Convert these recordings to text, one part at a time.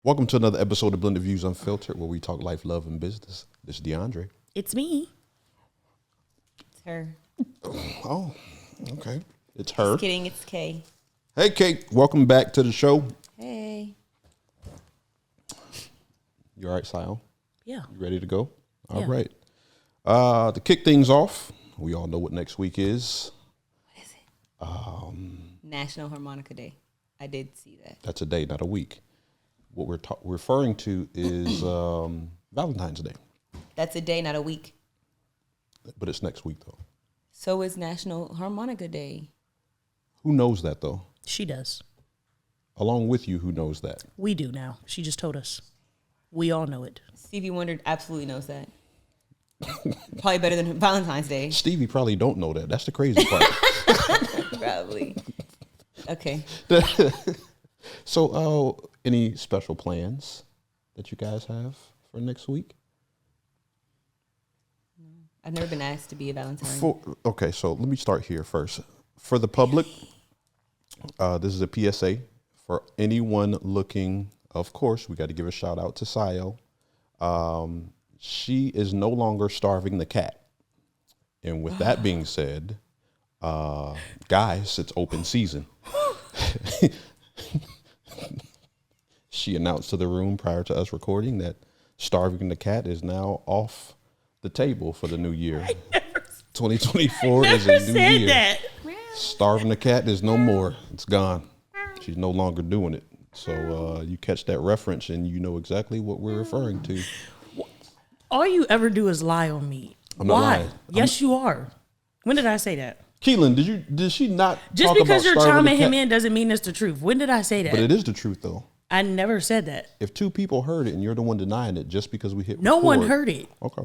Welcome to another episode of Blended Views Unfiltered, where we talk life, love, and business. This is DeAndre. It's me. It's her. Oh, okay. It's her. Just kidding, it's Kay. Hey, Kate. Welcome back to the show. Hey. You all right, Sio? Yeah. You ready to go? All Yeah. right. To kick things off, we all know what next week is. What is it? National Harmonica Day. I did see that. That's a day, not a week. What we're referring to is Valentine's Day, That's a day, not a week. but it's next week, though. So is National Harmonica Day. Who knows that, though? She does. Along with you, who knows that? We do now. She just told us. We all know it. Stevie Wonder absolutely knows that. Probably better than Valentine's Day. Stevie probably don't know that. That's the crazy part. Probably. Okay. So, any special plans that you guys have for next week? I've never been asked to be a Valentine. Okay, so let me start here first. For the public, this is a PSA for anyone looking. Of course, we got to give a shout out to Sio. She is no longer starving the cat. And with that being said, guys, it's open season. She announced to the room prior to us recording that starving the cat is now off the table for the new year. 2024 is a new year. That. Starving the cat is no more. It's gone. She's no longer doing it. So you catch that reference and you know exactly what we're referring to. All you ever do is lie on me. I'm not Why? lying. Yes, you are. When did I say that? Keelan, did she not Just talk because about you're starving chiming the him cat? in doesn't mean it's the truth. When did I say that? But it is the truth, though. I never said that. If two people heard it and you're the one denying it just because we hit No record, one heard it. Okay.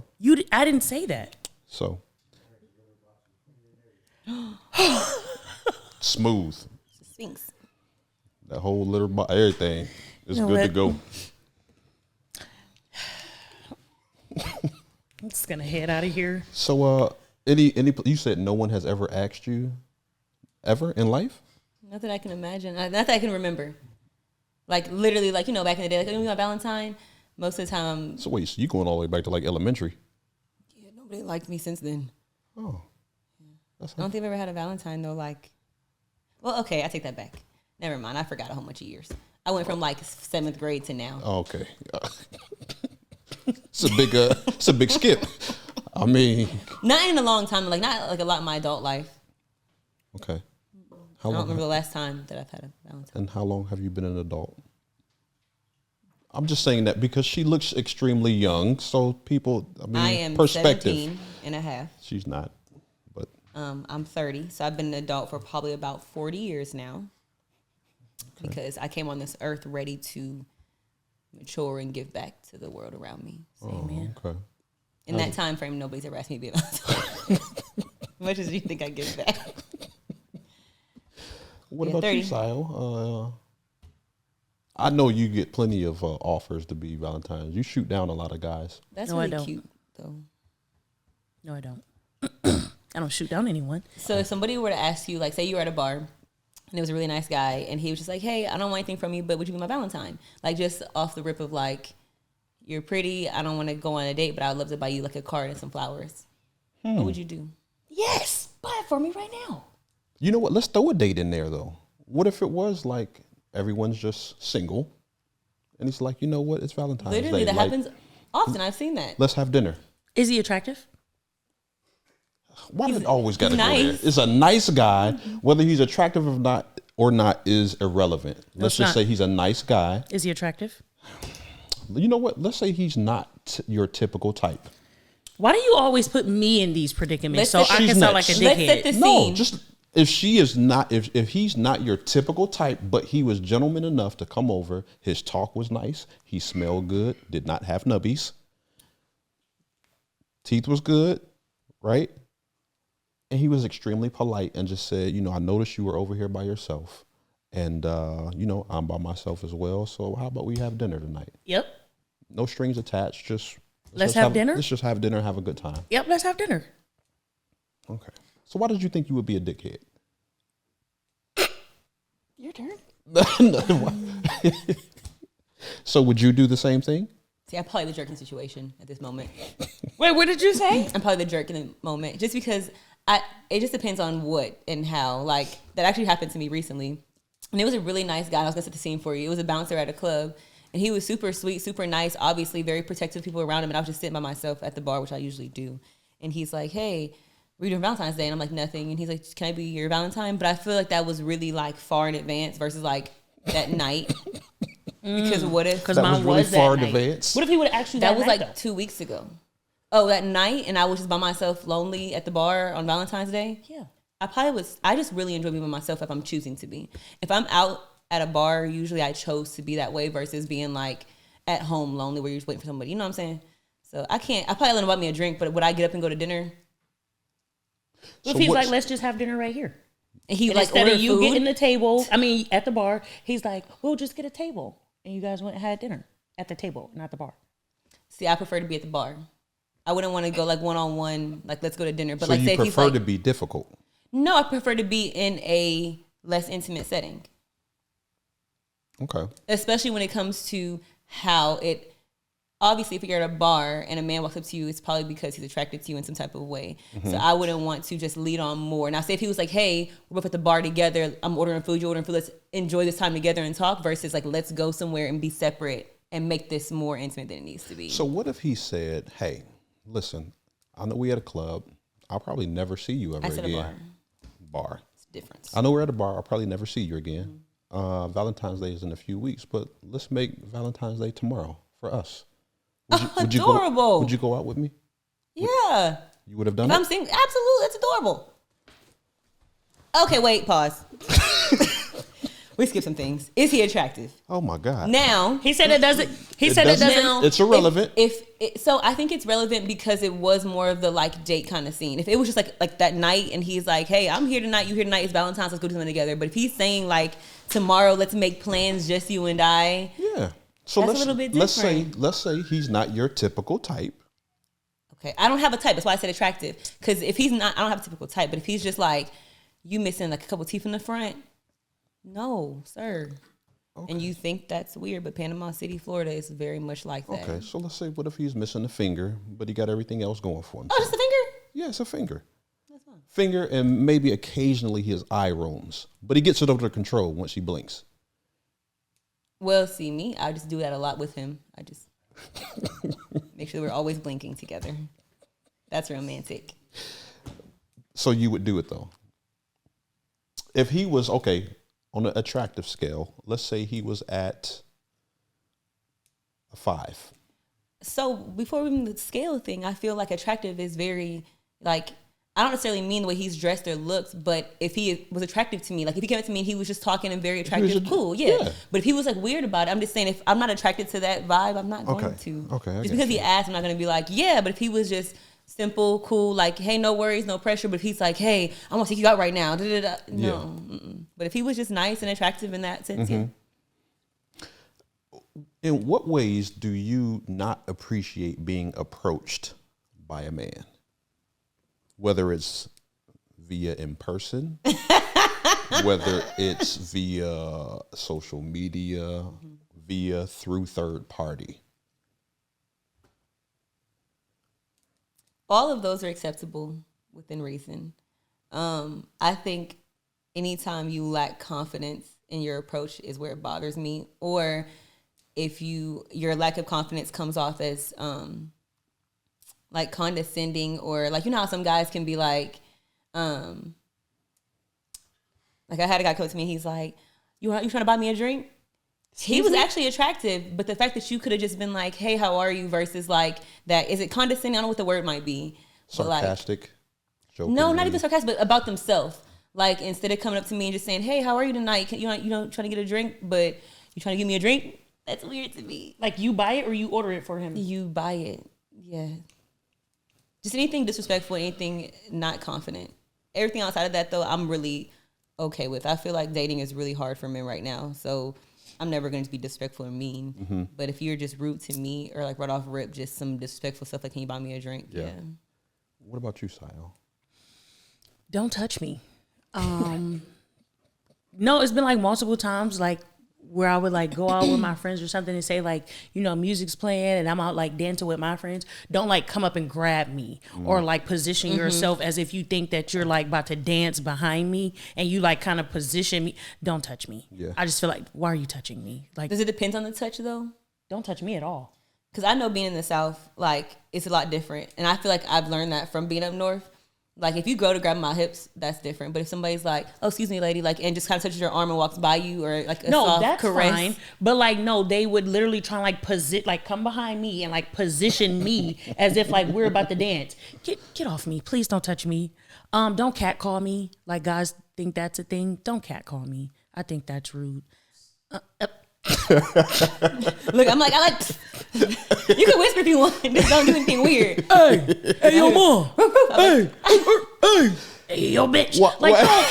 I didn't say that. So. Smooth. Sphinx. That whole litter box, everything is You know good to what? go. I'm just gonna head out of here. So, any you said no one has ever asked you ever in life? Not that I can imagine. Not that I can remember. Like, literally, like, back in the day, like, my Valentine, most of the time, So wait, so you going all the way back to like elementary? yeah, nobody liked me since then. Oh, I don't think I've ever had a Valentine, though, like, well, okay, I take that back. Never mind. I forgot a whole bunch of years. I went from, like, 7th grade to now. oh, okay. It's a big skip. I mean, Not in a long time, like, not like a lot in my adult life. okay. I don't remember the last time that I've had a Valentine. And how long have you been an adult? I'm just saying that because she looks extremely young, so people, I am perspective. 17 and a half. She's not, but I'm 30, so I've been an adult for probably about 40 years now. Okay. Because I came on this earth ready to mature and give back to the world around me. Amen. okay. In that time frame, nobody's ever asked me to be a Valentine. As much as you think I give back. What Yeah, about 30. you, Sio? I know you get plenty of offers to be Valentine's. You shoot down a lot of guys. That's No, I really don't. cute, though. No, I don't. I don't shoot down anyone. So if somebody were to ask you, like, say you were at a bar, and it was a really nice guy, and he was just like, hey, I don't want anything from you, but would you be my Valentine? Like, just off the rip of, like, you're pretty, I don't want to go on a date, but I'd love to buy you, like, a card and some flowers. What would you do? Yes, buy it for me right now. You know what? Let's throw a date in there, though. What if it was like everyone's just single, and it's like, you know what? It's Valentine's Literally, Day. that Like, happens often. I've seen that. let's have dinner. Is he attractive? Why did it always got to go there? nice. It's a nice guy. Whether he's attractive or not is irrelevant. Let's it's just not. say he's a nice guy. Is he attractive? You know what? Let's say he's not your typical type. Why do you always put me in these predicaments Let's so I say can she's sound next. like a Let's set dickhead? the No, scene. just if she is not, if he's not your typical type, but he was gentleman enough to come over, his talk was nice, he smelled good, did not have nubbies, teeth was good, right? And he was extremely polite and just said, I noticed you were over here by yourself, and I'm by myself as well. So how about we have dinner tonight? Yep. No strings attached. Just Let's just have dinner? Let's just have dinner and have a good time. Yep, let's have dinner. Okay. So why did you think you would be a dickhead? Your turn. So would you do the same thing? See, I'm probably the jerk in the situation at this moment. Wait, what did you say? I'm probably the jerk in the moment, just because it just depends on what and how. Like, that actually happened to me recently. And it was a really nice guy. I was going to set the scene for you. It was a bouncer at a club. And he was super sweet, super nice, obviously very protective of people around him. And I was just sitting by myself at the bar, which I usually do. And he's like, hey, what are you doing Valentine's Day? And I'm like, nothing. And he's like, can I be your Valentine? But I feel like that was really like far in advance versus like that night. Because what if... Because That mine was really was that far in night. advance. What if he would have asked you That that was night, like though? 2 weeks ago. Oh, that night, and I was just by myself, lonely at the bar on Valentine's Day. Yeah. I just really enjoy being by myself if I'm choosing to be. If I'm out at a bar, usually I chose to be that way versus being like at home lonely where you're just waiting for somebody. You know what I'm saying? So I probably let him buy me a drink, but would I get up and go to dinner? What So if he's what's- like, let's just have dinner right here? And he And like instead ordered of you food. getting the table, I mean, at the bar, he's like, we'll just get a table. And you guys went and had dinner at the table, not the bar. See, I prefer to be at the bar. I wouldn't want to go like one-on-one, like let's go to dinner. But So like you say if he's prefer like, to be difficult. no, I prefer to be in a less intimate setting. Okay. Especially when it comes to how it, obviously if you're at a bar and a man walks up to you, it's probably because he's attracted to you in some type of way. So I wouldn't want to just lead on more. Now say if he was like, hey, we're both at the bar together, I'm ordering food, you're ordering food, let's enjoy this time together and talk, versus like let's go somewhere and be separate and make this more intimate than it needs to be. So what if he said, hey, listen, I know we at a club. I'll probably never see you ever I said a again. bar. Bar. It's a difference. I know we're at a bar. I'll probably never see you again. Valentine's Day is in a few weeks, but let's make Valentine's Day tomorrow for us. Adorable. Would you go out with me? Yeah. You would have done If it? I'm single, absolutely, that's adorable. Okay, wait, pause. We skipped some things. Is he attractive? Oh my God. Now, He said it doesn't. He said it doesn't- doesn't. now, It's irrelevant. So I think it's relevant because it was more of the like date kind of scene. If it was just like that night and he's like, hey, I'm here tonight, you here tonight, it's Valentine's, let's go do something together. But if he's saying like tomorrow, let's make plans, just you and I. Yeah. So That's a little bit let's say he's not your typical type. Okay, I don't have a type. That's why I said attractive. Because if he's not, I don't have a typical type. But if he's just like, you missing like a couple teeth in the front, no, sir. Okay. And you think that's weird, but Panama City, Florida is very much like that. Okay, so let's say what if he's missing a finger, but he got everything else going for him? Oh, just a finger? Yeah, it's a finger. That's fine. Finger and maybe occasionally his eye roams, but he gets it under control once he blinks. Well, see me, I just do that a lot with him. I just make sure we're always blinking together. That's romantic. So you would do it though. If he was okay on an attractive scale, let's say he was at a 5. So before we even the scale thing, I feel like attractive is very like, I don't necessarily mean the way he's dressed or looks, but if he was attractive to me, like if he came up to me and he was just talking and very attractive, cool, yeah. But if he was like weird about it, I'm just saying if I'm not attracted to that vibe, I'm not going to. Okay, I Just get because he you. asked, I'm not going to be like, yeah. But if he was just simple, cool, like, hey, no worries, no pressure. But if he's like, hey, I want to take you out right now, no. Mm-mm. But if he was just nice and attractive in that sense, yeah. In what ways do you not appreciate being approached by a man? Whether it's via in person, whether it's via social media, via through third party. All of those are acceptable within reason. I think anytime you lack confidence in your approach is where it bothers me. Or if your lack of confidence comes off as like condescending, or like, you know how some guys can be like I had a guy come to me, he's like, you trying to buy me a drink? He was actually attractive, but the fact that you could have just been like, hey, how are you, versus like that, is it condescending? I don't know what the word might be. But like, Sarcastic? Joking? no, not even sarcastic, but about themselves. Like, instead of coming up to me and just saying, hey, how are you tonight? You know, trying to get a drink, but you trying to give me a drink? That's weird to me. Like, you buy it or you order it for him? You buy it. Yeah. Just anything disrespectful, anything not confident. Everything outside of that, though, I'm really okay with. I feel like dating is really hard for men right now. So I'm never going to be disrespectful or mean. But if you're just rude to me, or like right off rip, just some disrespectful stuff like, can you buy me a drink? Yeah. What about you, Sio? Don't touch me. No, it's been like multiple times, like where I would like go out with my friends or something and say like, you know, music's playing and I'm out like dancing with my friends, don't like come up and grab me or like position yourself as if you think that you're like about to dance behind me and you like kind of position me. Don't touch me. Yeah. I just feel like, why are you touching me? Like, Does it depend on the touch though? don't touch me at all. Because I know being in the South, like, it's a lot different. And I feel like I've learned that from being up north. Like, if you go to grab my hips, that's different. But if somebody's like, oh, excuse me, lady, like, and just kind of touches your arm and walks by you or, like, a No, soft that's caress. fine. But, like, no, they would literally try and, like, come behind me and, like, position me as if, like, we're about to dance. Get off me. Please don't touch me. Don't catcall me. Like, guys think that's a thing. Don't catcall me. I think that's rude. Look, I'm like, you can whisper if you want. Just don't do anything weird. Hey, yo, mom. Hey, yo, bitch. What? Like, What?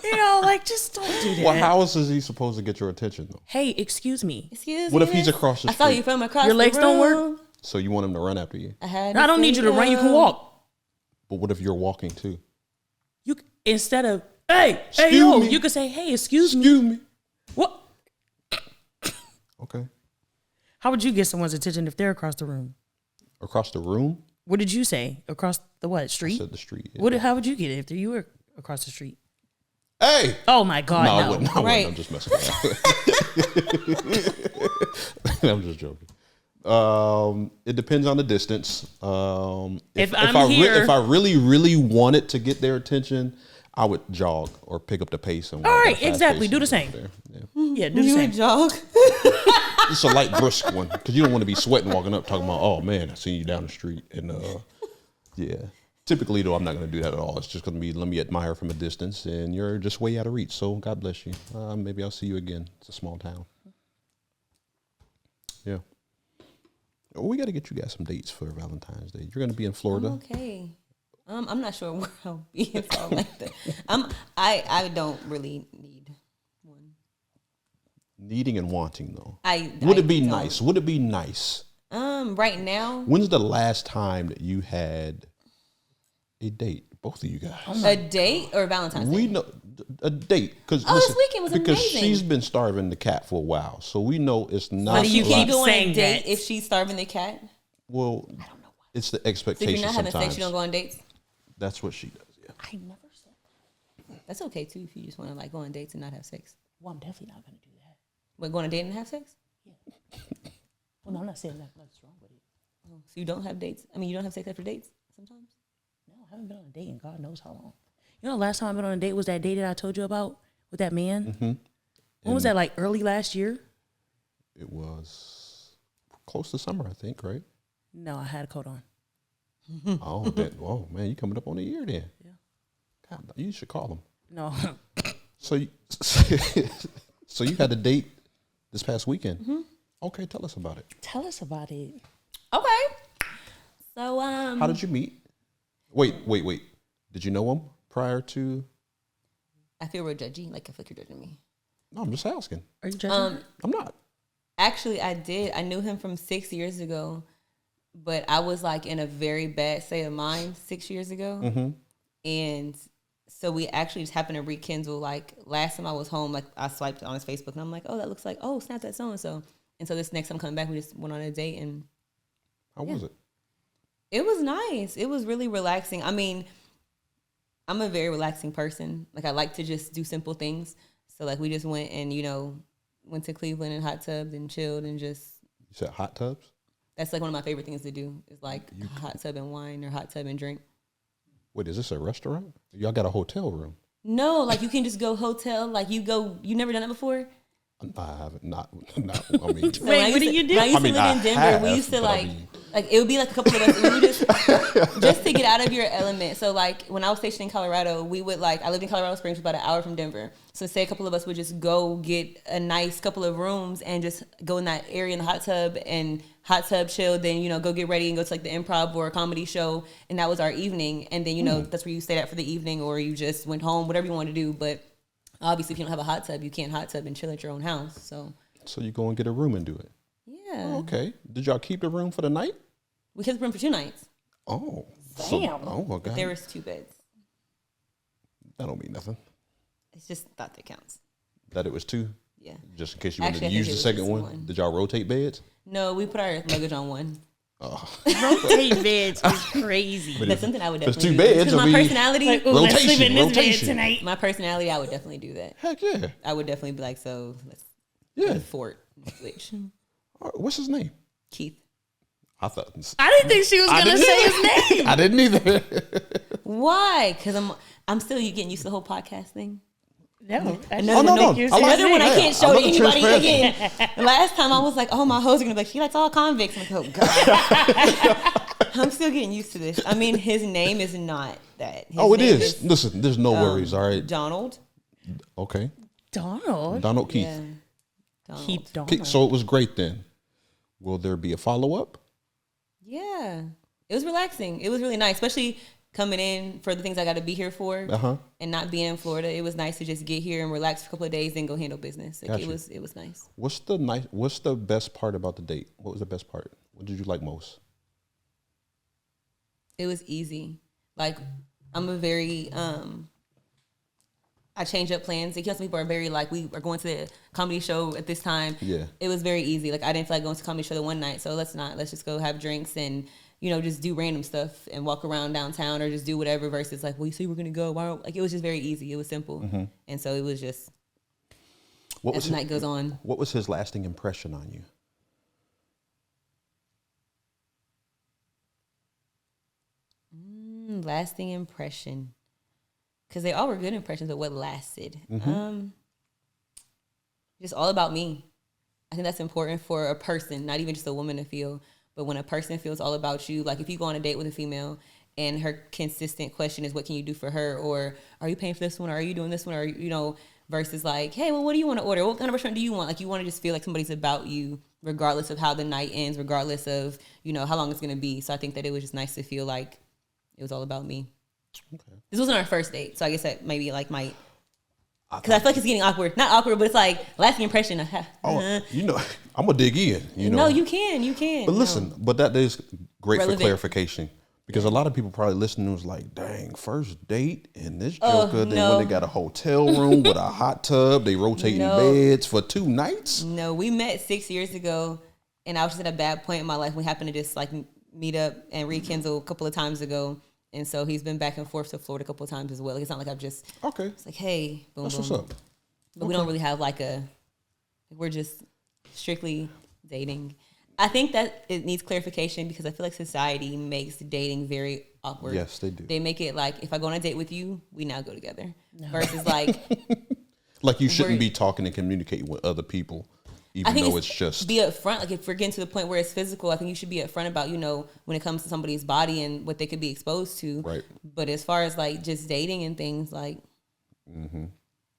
you know, like, just don't do that. Well, how else is he supposed to get your attention though? Hey, excuse me. Excuse What me. if he's across the I saw street? you from across Your the legs don't room. work? So you want him to run after you? I don't need you to run. You can walk. But what if you're walking too? You instead of hey, Excuse yo, me. you could say, hey, excuse me. Excuse me. What? Okay. How would you get someone's attention if they're across the room? Across the room? What did you say? Across the what? I Street? said the street. Yeah. What? How would you get it if you were across the street? Hey! Oh my God, No, I no. wouldn't. I Right. wouldn't. I'm just messing around. I'm just joking. It depends on the distance. If I'm here- if I really wanted to get their attention, I would jog or pick up the pace and walk All at a right, fast exactly. pace Do the and same. go there. Yeah. Yeah, do the You same. would jog. It's a light brisk one because you don't want to be sweating walking up talking about, oh man, I seen you down the street. And yeah. Typically though, I'm not going to do that at all. It's just going to be, let me admire from a distance and you're just way out of reach. So God bless you. Maybe I'll see you again. It's a small town. Yeah. Well, we got to get you guys some dates for Valentine's Day. You're going to be in Florida. Okay. I'm not sure where I'll be and stuff like that. I don't really need one. Needing and wanting though. Would it be nice? Would it be nice? Right now, When's the last time that you had a date? Both of you guys. a date or Valentine's Day? We know a date because this weekend was because amazing. she's been starving the cat for a while, so we know it's not. But you a Can you lot. go on a saying date that. if she's starving the cat? Well, it's the So if expectation. you're not having sometimes sex, you don't go on dates. That's what she does. Yeah. I never said that. That's okay too if you just want to like go on dates and not have sex. Well, I'm definitely not going to do that. But go on a date and have sex? Well, no, I'm not saying that nothing's wrong with it. Oh, so you don't have dates? I mean, you don't have sex after dates sometimes? No, I haven't been on a date in God knows how long. You know, the last time I've been on a date was that date that I told you about with that man. Mm-hmm. When was that? Like early last year? It was close to summer, I think, right? No, I had a coat on. Oh, oh man, you coming up on a year then? Yeah. God, you should call him. No, So, so you had a date this past weekend. Mm-hmm. Okay, tell us about it. tell us about it. Okay. So How did you meet? Wait. Did you know him prior to? I feel real judgy, like I feel like you're judging me. No, I'm just asking. Are you judging? I'm not. Actually, I did. I knew him from 6 years ago, but I was like in a very bad state of mind 6 years ago. Mm-hmm. And so we actually just happened to rekindle. Like last time I was home, like I swiped on his Facebook and I'm like, oh, that looks like, oh, snap, that's so-and-so. And so this next time coming back, we just went on a date and How was it? it was nice. It was really relaxing. I mean, I'm a very relaxing person. Like I like to just do simple things. So like we just went and, went to Cleveland and hot tubs and chilled and just, You said hot tubs. that's like one of my favorite things to do is like hot tub and wine or hot tub and drink. Wait, is this a restaurant? Y'all got a hotel room? No, like you can just go hotel. Like you never done it before? I haven't. Not. I mean, So Wait, when I what used do you to- do? When I used I mean, to live I in Denver, have, we used to but I like mean- it would be like a couple of us. We would just to get out of your element. So like when I was stationed in Colorado, we would like I lived in Colorado Springs, about an hour from Denver. So say a couple of us would just go get a nice couple of rooms and just go in that area in the hot tub chill. Then go get ready and go to like the improv or a comedy show, and that was our evening. And then that's where you stayed at for the evening, or you just went home, whatever you wanted to do. But obviously, if you don't have a hot tub, you can't hot tub and chill at your own house. so you go and get a room and do it. Yeah, Oh, okay. Did y'all keep the room for the night? we kept the room for 2 nights. Oh. Damn. Oh my God. There was 2 beds. That don't mean nothing. It's just thought that counts. That it was 2? Yeah. Just in case you wanted Actually, to I use think the it second was one. one. Did y'all rotate beds? No, we put our luggage on one. Rotate beds is crazy. That's something I would There's definitely 2 do. beds, Because my it'll be- personality, Like, ooh, let's sleep in this Rotation. bed tonight. my personality, I would definitely do that. Heck yeah. I would definitely be like, so let's Yeah. go to Fort switch. All right, what's his name? Keith. I thought. I didn't think she was I gonna didn't say either. his name. I didn't either. Why? Because I'm still getting used to the whole podcast thing. No, no. Another one I can't show I to love the anybody transparency. again. Last time I was like, oh, my host is gonna be like, she likes all convicts. I'm like, oh god. I'm still getting used to this. I mean, his name is not that. His Oh, it name is. Listen, there's no worries. All right. Donald. Okay. Donald. Keith. Yeah. Donald. Keep Okay, Donald. so it was great then. Will there be a follow up? Yeah. It was relaxing. It was really nice, especially coming in for the things I got to be here for and not being in Florida. It was nice to just get here and relax for a couple of days and go handle business. Like, Gotcha. it was nice. What's the best part about the date? What was the best part? What did you like most? It was easy. Like, I'm a very I change up plans. Like, some people are very like, we are going to the comedy show at this time. Yeah. It was very easy. Like, I didn't feel like going to the comedy show the one night, so let's just go have drinks and, you know, just do random stuff and walk around downtown or just do whatever versus like, well, you see, we're gonna go. Why don't, like, it was just very easy. It was simple. And so it was just, as the night goes on. What was his lasting impression on you? Lasting impression. Because they all were good impressions, but what lasted? Just all about me. I think that's important for a person, not even just a woman to feel, but when a person feels all about you, like if you go on a date with a female and her consistent question is, what can you do for her? Or are you paying for this one? Or are you doing this one? Or, you know, versus like, hey, well, what do you want to order? What kind of restaurant do you want? Like, you want to just feel like somebody's about you, regardless of how the night ends, regardless of, you know, how long it's going to be. So I think that it was just nice to feel like it was all about me. Okay. This wasn't our first date, so I guess that maybe like might, because I feel like it's getting awkward. Not awkward, but it's like lasting impression. Oh, you know, I'm gonna dig in. You know, No, you can. But listen, but that is great Relevant. for clarification because a lot of people probably listening was like, "Dang, first date and this joker." Then no. when they got a hotel room with a hot tub, they rotating beds for 2 nights. No, we met 6 years ago, and I was just at a bad point in my life. We happened to just like meet up and rekindle a couple of times ago. And so he's been back and forth to Florida a couple of times as well. Like, it's not like I've just, Okay, it's like, hey, boom, that's boom. what's up. But we don't really have like we're just strictly dating. I think that it needs clarification because I feel like society makes dating very awkward. Yes, they do. They make it like, if I go on a date with you, we now go together. Versus like, Like you shouldn't be talking and communicating with other people, even I think though it's just be upfront. Like, if we're getting to the point where it's physical, I think you should be upfront about, you know, when it comes to somebody's body and what they could be exposed to. Right. But as far as like just dating and things, like,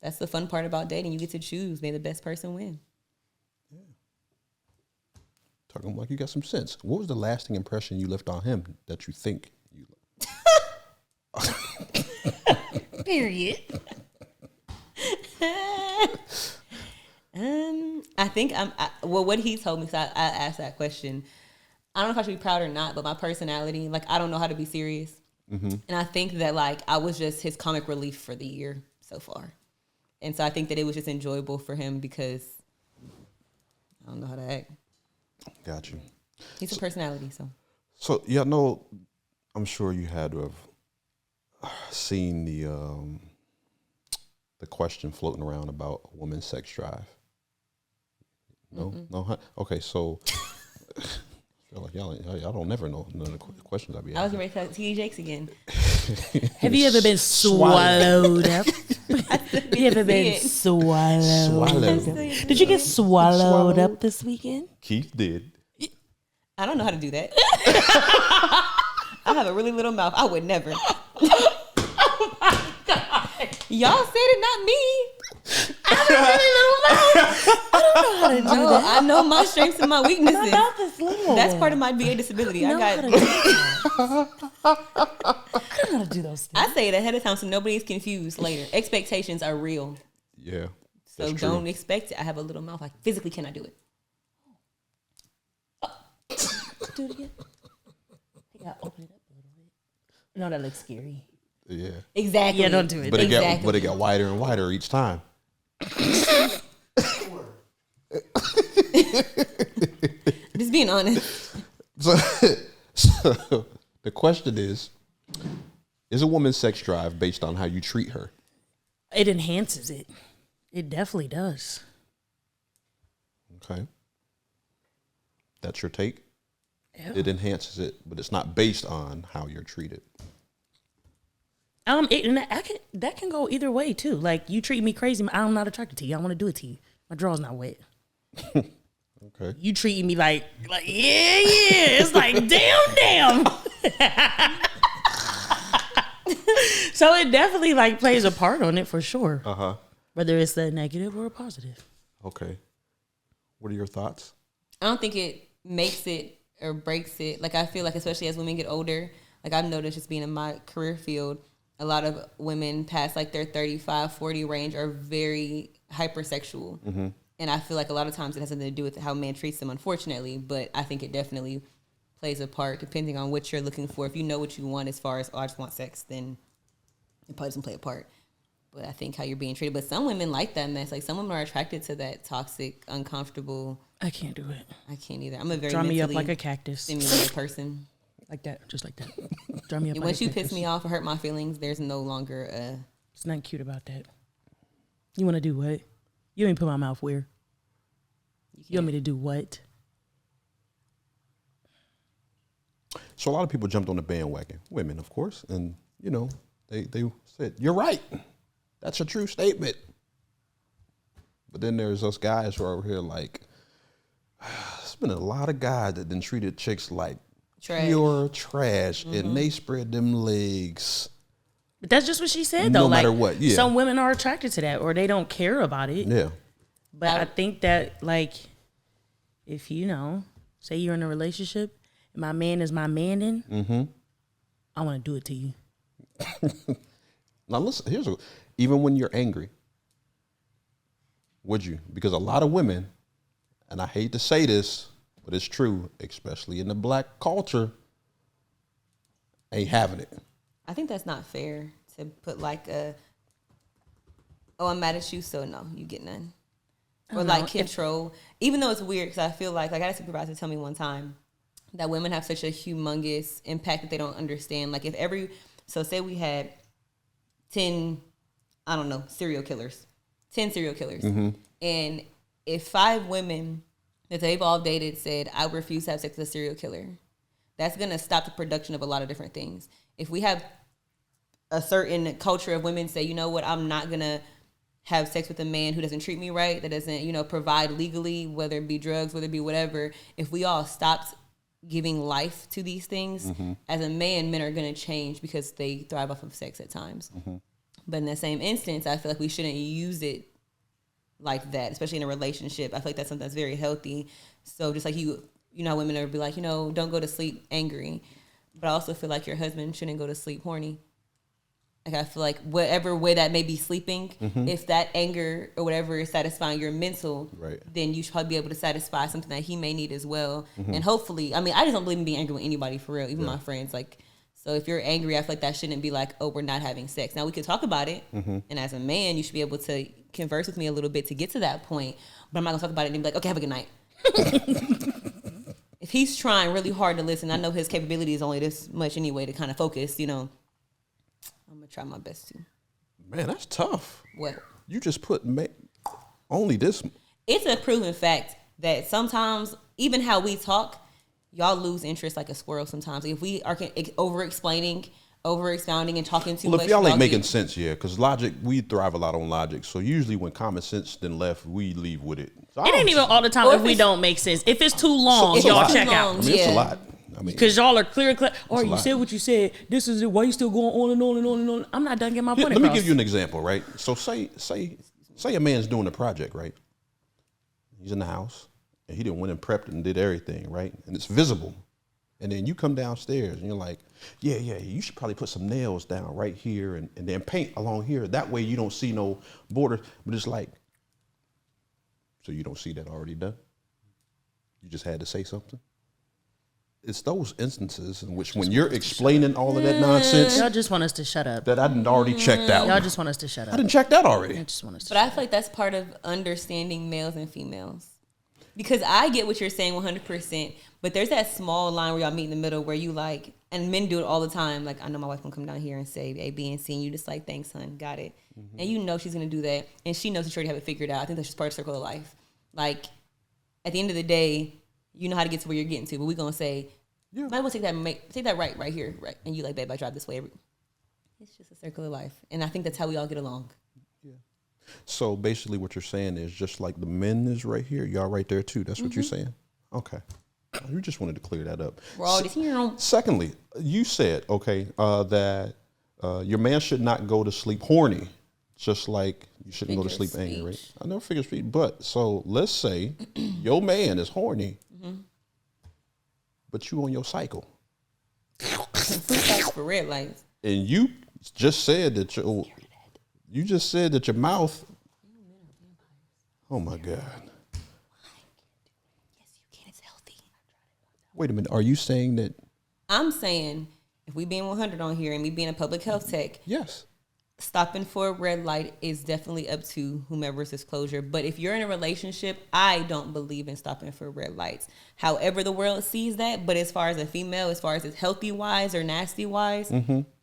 that's the fun part about dating. You get to choose. May the best person win. talking like you got some sense. What was the lasting impression you left on him that you think you? Period. I think what he told me, because I asked that question. I don't know if I should be proud or not, but my personality, like, I don't know how to be serious. And I think that, like, I was just his comic relief for the year so far. And so I think that it was just enjoyable for him because I don't know how to act. Got you. He's a personality, so. So yeah, no, I'm sure you had to have seen the question floating around about a woman's sex drive. No, no, huh? Okay, so I feel like y'all don't never know none of the questions I be I was asking. ready to T.D. Jakes again. Have you ever been swallowed up? Have you ever been swallowed up? Did you get swallowed up this weekend? Keith did. I don't know how to do that. I have a really little mouth. I would never. Oh my God. Y'all said it, not me. No, I know my strengths and my weaknesses. My mouth is little. That's part of my BA disability. I don't know how to do those things. I say it ahead of time so nobody's confused later. Expectations are real. Yeah. So that's don't true. expect it. I have a little mouth. I physically cannot do it. Do it again. I gotta open it up a little bit. No, that looks scary. Yeah. Exactly. Yeah, don't do it. But Exactly. it got wider and wider each time. Just being honest. So, so the question is a woman's sex drive based on how you treat her? It enhances it. It definitely does. Okay. That's your take? Yeah. It enhances it, but it's not based on how you're treated. That can go either way too. Like you treat me crazy, I'm not attracted to you. I want to do it to you. My draw's not wet. Okay. You treating me like yeah. It's like damn. So it definitely like plays a part on it for sure. Whether it's a negative or a positive. Okay. What are your thoughts? I don't think it makes it or breaks it. Like I feel like especially as women get older, like I've noticed just being in my career field, a lot of women past like their 35, 40 range are very hypersexual. Mm-hmm. And I feel like a lot of times it has something to do with how man treats them, unfortunately. But I think it definitely plays a part depending on what you're looking for. If you know what you want as far as, oh, I just want sex, then it probably doesn't play a part. But I think how you're being treated. But some women like that mess. Like some women are attracted to that toxic, uncomfortable. I can't do it. I can't either. I'm a very Draw me up mentally like a cactus. stimulated person. Like that. Just like that. Draw me up like Once a you cactus. piss me off or hurt my feelings, there's no longer a... It's nothing cute about that. You want to do what? You ain't put my mouth where? You want me to do what? So a lot of people jumped on the bandwagon, women, of course, and you know they said you're right. That's a true statement. But then there's us guys who are over here like, there's been a lot of guys that then treated chicks like pure trash, and they spread them legs. But that's just what she said, No though. matter like, what, yeah. Some women are attracted to that, or they don't care about it. Yeah. But I think that, like, if you know, say you're in a relationship, and my man is my man, I want to do it to you. Now listen, even when you're angry, would you? Because a lot of women, and I hate to say this, but it's true, especially in the black culture, ain't having it. I think that's not fair to put like a, oh, I'm mad at you, so no, you get none. Or like control. Even though it's weird, because I feel like I had a supervisor tell me one time that women have such a humongous impact that they don't understand. Like so say we had 10, I don't know, serial killers. 10 serial killers. Mm-hmm. And if 5 women that they've all dated said, I refuse to have sex with a serial killer, that's going to stop the production of a lot of different things. If we have a certain culture of women say, you know what, I'm not going to have sex with a man who doesn't treat me right, that doesn't, you know, provide legally, whether it be drugs, whether it be whatever, if we all stopped giving life to these things, as a man, men are going to change because they thrive off of sex at times. But in the same instance, I feel like we shouldn't use it like that, especially in a relationship. I feel like that's something that's very healthy. So just like you know, women are be like, you know, don't go to sleep angry. But I also feel like your husband shouldn't go to sleep horny. Like I feel like whatever way that may be sleeping, if that anger or whatever is satisfying your mental, then you should probably be able to satisfy something that he may need as well. And hopefully, I mean, I just don't believe in being angry with anybody for real, even my friends. Like, so if you're angry, I feel like that shouldn't be like, oh, we're not having sex. Now we could talk about it, and as a man, you should be able to converse with me a little bit to get to that point. But I'm not gonna talk about it and be like, okay, have a good night. If he's trying really hard to listen, I know his capability is only this much anyway to kind of focus, you know. I'm gonna try my best to. Man, that's tough. What? You just put only this. It's a proven fact that sometimes, even how we talk, y'all lose interest like a squirrel sometimes. If we are over-expounding and talking too much. Well, if y'all ain't making sense, yeah, because logic, we thrive a lot on logic. So usually when common sense then left, we leave with it. So It ain't even all the time if we don't make sense. If it's too long, y'all check out. I mean, it's a lot. I mean, because y'all are clear. All right, you said what you said. This is it. Why you still going on and on and on and on? I'm not done getting my point across. Let me give you an example, right? So say a man's doing a project, right? He's in the house, and he didn't went and prepped and did everything, right? And it's visible. And then you come downstairs, and you're like, yeah, you should probably put some nails down right here and then paint along here. That way you don't see no border. But it's like, so you don't see that already done? You just had to say something? it's those instances in which when you're explaining all of that nonsense Y'all just want us to shut up. that I didn't already checked out. Y'all just want us to shut I up. didn't check that already. Y'all just want us to But I feel like that's part of understanding males and females. Because I get what you're saying 100%, but there's that small line where y'all meet in the middle where you like, and men do it all the time. Like, I know my wife gonna come down here and say A, B, and C, and you just like, thanks, hun, got it. Mm-hmm. And you know she's gonna do that, and she knows that she already have it figured out. I think that's just part of the circle of life. Like, at the end of the day, you know how to get to where you're getting to, but we're gonna say, might as well take that right here, right? And you like, babe, I drive this way. It's just a circle of life, and I think that's how we all get along. So basically what you're saying is just like the men is right here, y'all right there too. That's what you're saying? Okay. You just wanted to clear that up. We're all just here. Secondly, you said, okay, that your man should not go to sleep horny, just like you shouldn't go to sleep angry, right? I never figure speech, but so let's say your man is horny, but you on your cycle. For red lights. And you just said that your mouth. Oh my God. Yes, you can. It's healthy. Wait a minute. Are you saying that? I'm saying if we being 100 on here and me being a public health tech, Yes. stopping for a red light is definitely up to whomever's disclosure. But if you're in a relationship, I don't believe in stopping for red lights. However the world sees that, but as far as a female, as far as it's healthy wise or nasty wise,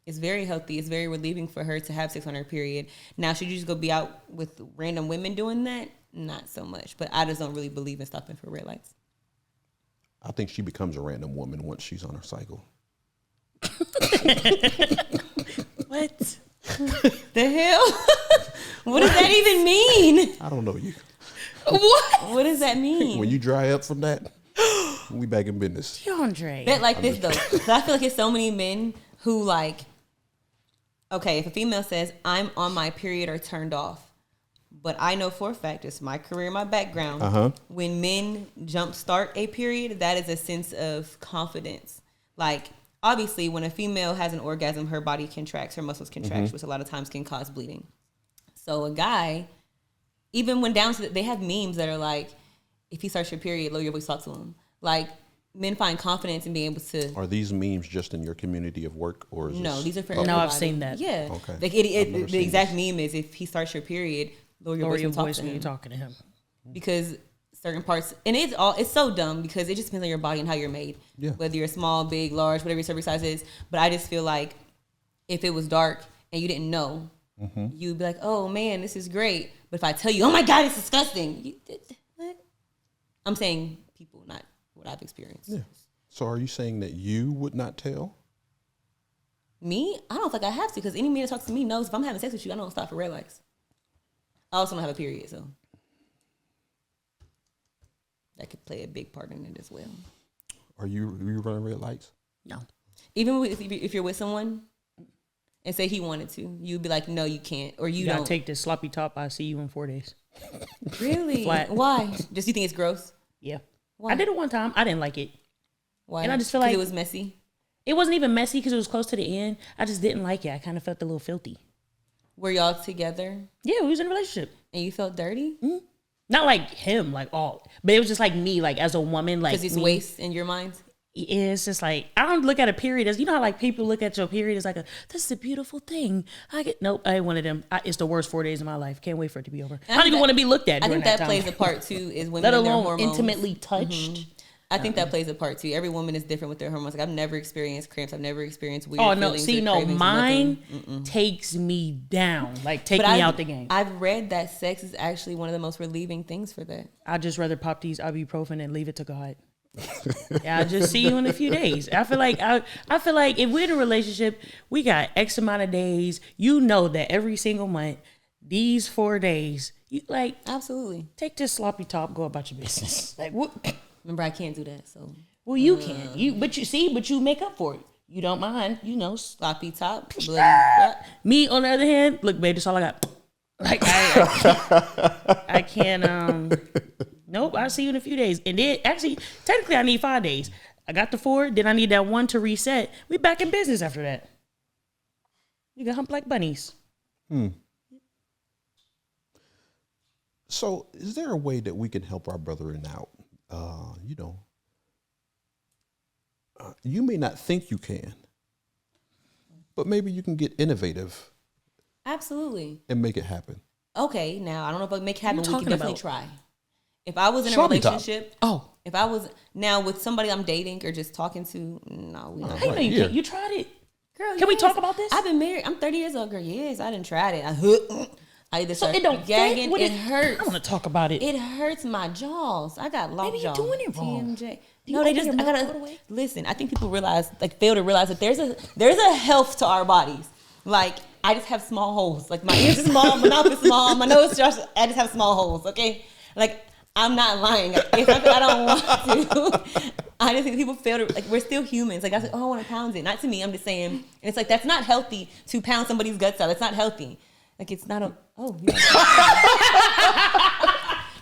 it's very healthy. It's very relieving for her to have sex on her period. Now, should you just go be out with random women doing that? Not so much. But I just don't really believe in stopping for red lights. I think she becomes a random woman once she's on her cycle. What? The hell? What does that even mean? I don't know you. What does that mean? When you dry up from that, we back in business. DeAndre. Bet like this though. So I feel like it's so many men who like, okay, if a female says I'm on my period or turned off, but I know for a fact, it's my career, my background. When men jumpstart a period, that is a sense of confidence. Like, obviously, when a female has an orgasm, her body contracts, her muscles contract, which a lot of times can cause bleeding. So a guy, even when down to they have memes that are like, if he starts your period, lower your voice, talk to him. Like, men find confidence in being able to. Are these memes just in your community of work, or is No, this these are for public? everybody. No, I've seen that. Yeah. Okay. Like I've never the seen exact this. meme is if he starts your period, lower your Lower voice your and talk voice to when him. you're talking to him. Because certain parts, and it's so dumb because it just depends on your body and how you're made. Yeah. Whether you're small, big, large, whatever your cervix size is. But I just feel like if it was dark and you didn't know, you'd be like, oh man, this is great. But if I tell you, oh my God, it's disgusting. What? I'm saying people, not what I've experienced. Yeah. So are you saying that you would not tell? Me? I don't think I have to because any man that talks to me knows if I'm having sex with you, I don't stop for red lights. I also don't have a period, so that could play a big part in it as well. Are you running red lights? No. Even if you're with someone and say he wanted to, you'd be like, no, you can't, or you You gotta don't. take this sloppy top. I see you in 4 days. Really? Flat. Why? Just you think it's gross? Yeah. Why? I did it one time. I didn't like it. Why? And I just feel 'Cause like it was messy. It wasn't even messy because it was close to the end. I just didn't like it. I kind of felt a little filthy. Were y'all together Yeah, we was in a relationship. and you felt dirty Not like him, like all, but it was just like me, like as a woman, like because it's me. waste in your mind? Yeah, it's just like I don't look at a period as, you know how like people look at your period as like this is a beautiful thing. Nope, I ain't one of them. It's the worst 4 days of my life. Can't wait for it to be over. I don't even want to be looked at. I during think that time. plays a part too. Is women Let and their alone hormones. intimately touched. I think that plays a part too. Every woman is different with their hormones. Like I've never experienced cramps. I've never experienced weird. Oh no, feelings see or no, cravings or mine nothing. takes me down, like take But me out the game. I've read that sex is actually one of the most relieving things for that. I'd just rather pop these ibuprofen and leave it to God. Yeah, I'll just see you in a few days. I feel like if we're in a relationship, we got X amount of days. You know that every single month, these 4 days, you like Absolutely. take this sloppy top, go about your business. Like what? Remember, I can't do that. So Well, you can. But you make up for it. You don't mind, sloppy top, bloody. What? Me on the other hand, look, babe, that's all I got. Like I can't. Nope. I'll see you in a few days. And then actually, technically, I need 5 days. I got the 4. Then I need that 1 to reset. We back in business after that. You can hump like bunnies. So is there a way that we can help our brethren out? You may not think you can, but maybe you can get innovative Absolutely. and make it happen. Okay, now I don't know if I make it happen. What We you can talking definitely about? try. If I was in a Show me top. relationship, Oh, if I was now with somebody I'm dating or just talking to, no, we not. Right. I know you here. can't. You tried it. Girl, Can we yes. talk about this? I've been married. I'm 30 years old, girl. Yes, I didn't try it. I either So start it don't gagging. fit? It hurts. I want to talk about it. It hurts my jaws. I got lockjaw. Maybe you're doing it wrong. TMJ. Do No, you they open just. your I mouth all the gotta way? listen. I think people realize, like, fail to realize that there's a health to our bodies. Like, I just have small holes. Like, my ears are small, my mouth is small, my nose is just. I just have small holes. Okay, like. I'm not lying. Like, it's not that I don't want to. I just think people fail to, like, we're still humans. Like, I was like, oh, I want to pound it. Not to me. I'm just saying. And it's like, that's not healthy to pound somebody's guts out. It's not healthy. Like, it's not a, oh, yeah.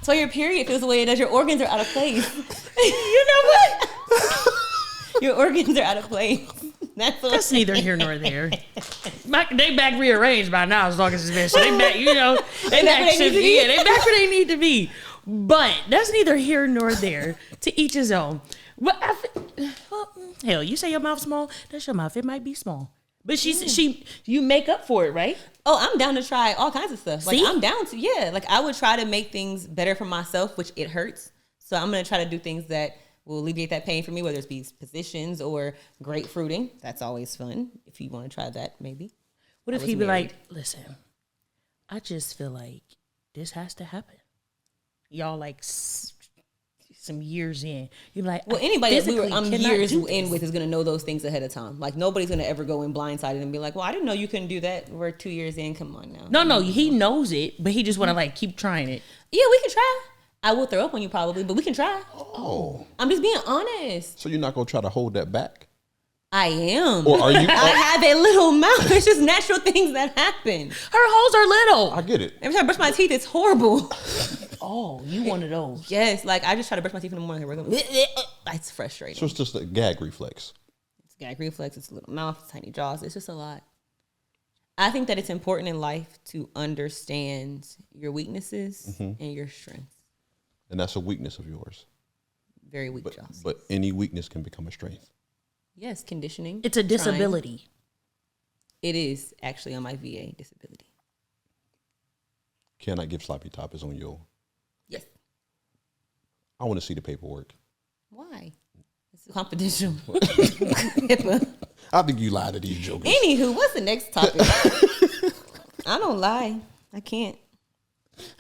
So your period feels the way it does. Your organs are out of place. You know what? Your organs are out of place. That's neither here nor there. They back rearranged by now as long as it's been. So they back, they back where they need to be. yeah, they back where they need to be. But that's neither here nor there. To each his own. Well, hell, you say your mouth small, that's your mouth. It might be small. But you make up for it, right? Oh, I'm down to try all kinds of stuff. Like, See? I'm down to, yeah. Like, I would try to make things better for myself, which it hurts. So I'm going to try to do things that will alleviate that pain for me, whether it's be positions or grapefruiting. That's always fun. If you want to try that, maybe. What I if was he be married. like, listen, I just feel like this has to happen. Y'all like some years in. You're like, Well, anybody that I'm cannot years do in this. with is going to know those things ahead of time. Like, nobody's going to ever go in blindsided and be like, well, I didn't know you couldn't do that. We're 2 years in. Come on now. No, he knows it, but he just want to like keep trying it. Yeah, we can try. I will throw up on you probably, but we can try. Oh, I'm just being honest. so you're not gonna try to hold that back, I am. or are you? I have a little mouth. It's just natural things that happen. Her holes are little. I get it. Every time I brush my teeth, it's horrible. Oh, you one of those. Yes, like I just try to brush my teeth in the morning. It's frustrating. So it's just a gag reflex. It's gag reflex. It's a little mouth, tiny jaws. It's just a lot. I think that it's important in life to understand your weaknesses and your strengths. And that's a weakness of yours. Very weak jaws. But any weakness can become a strength. Yes, conditioning. It's a trying. disability. It is actually on my VA disability. Can I give sloppy top is on your? Yes. I want to see the paperwork. Why? It's confidential. HIPAA. I think you lied to these jokers. Anywho, what's the next topic? I don't lie. I can't.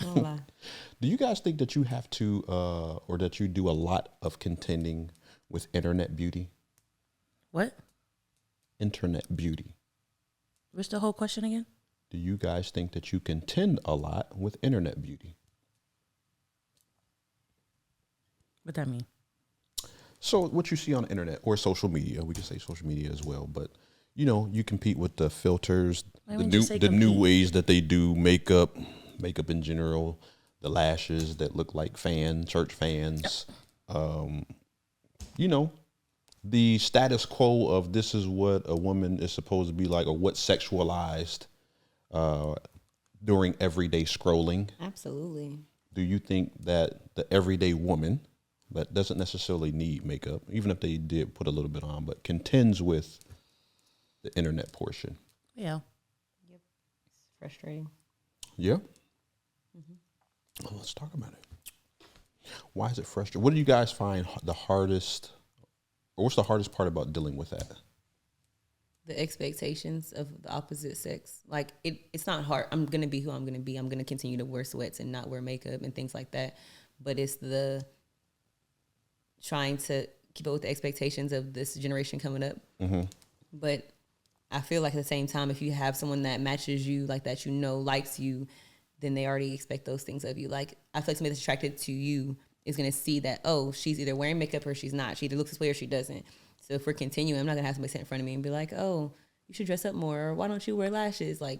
I don't lie. Do you guys think that you have to, or that you do a lot of contending with internet beauty? What? Internet beauty. What's the whole question again? Do you guys think that you contend a lot with internet beauty? What that mean? So what you see on the internet or social media, we can say social media as well, but you compete with the filters, Why the wouldn't you say new compete? ways ways that they do makeup in general, the lashes that look like church fans, the status quo of this is what a woman is supposed to be like, or what's sexualized during everyday scrolling. Absolutely. Do you think that the everyday woman that doesn't necessarily need makeup, even if they did put a little bit on, but contends with the internet portion? Yeah. Yep. It's frustrating. Yeah. Well, let's talk about it. Why is it frustrating? What do you guys find the hardest, or what's the hardest part about dealing with that? The expectations of the opposite sex. Like, it's not hard. I'm going to be who I'm going to be. I'm going to continue to wear sweats and not wear makeup and things like that. But it's the trying to keep up with the expectations of this generation coming up. Mm-hmm. But I feel like at the same time, if you have someone that matches you, like that, likes you, then they already expect those things of you. Like, I feel like somebody that's attracted to you is going to see that, oh, she's either wearing makeup or she's not. She either looks this way or she doesn't. So if we're continuing, I'm not going to have somebody sit in front of me and be like, oh, you should dress up more, or why don't you wear lashes? Like,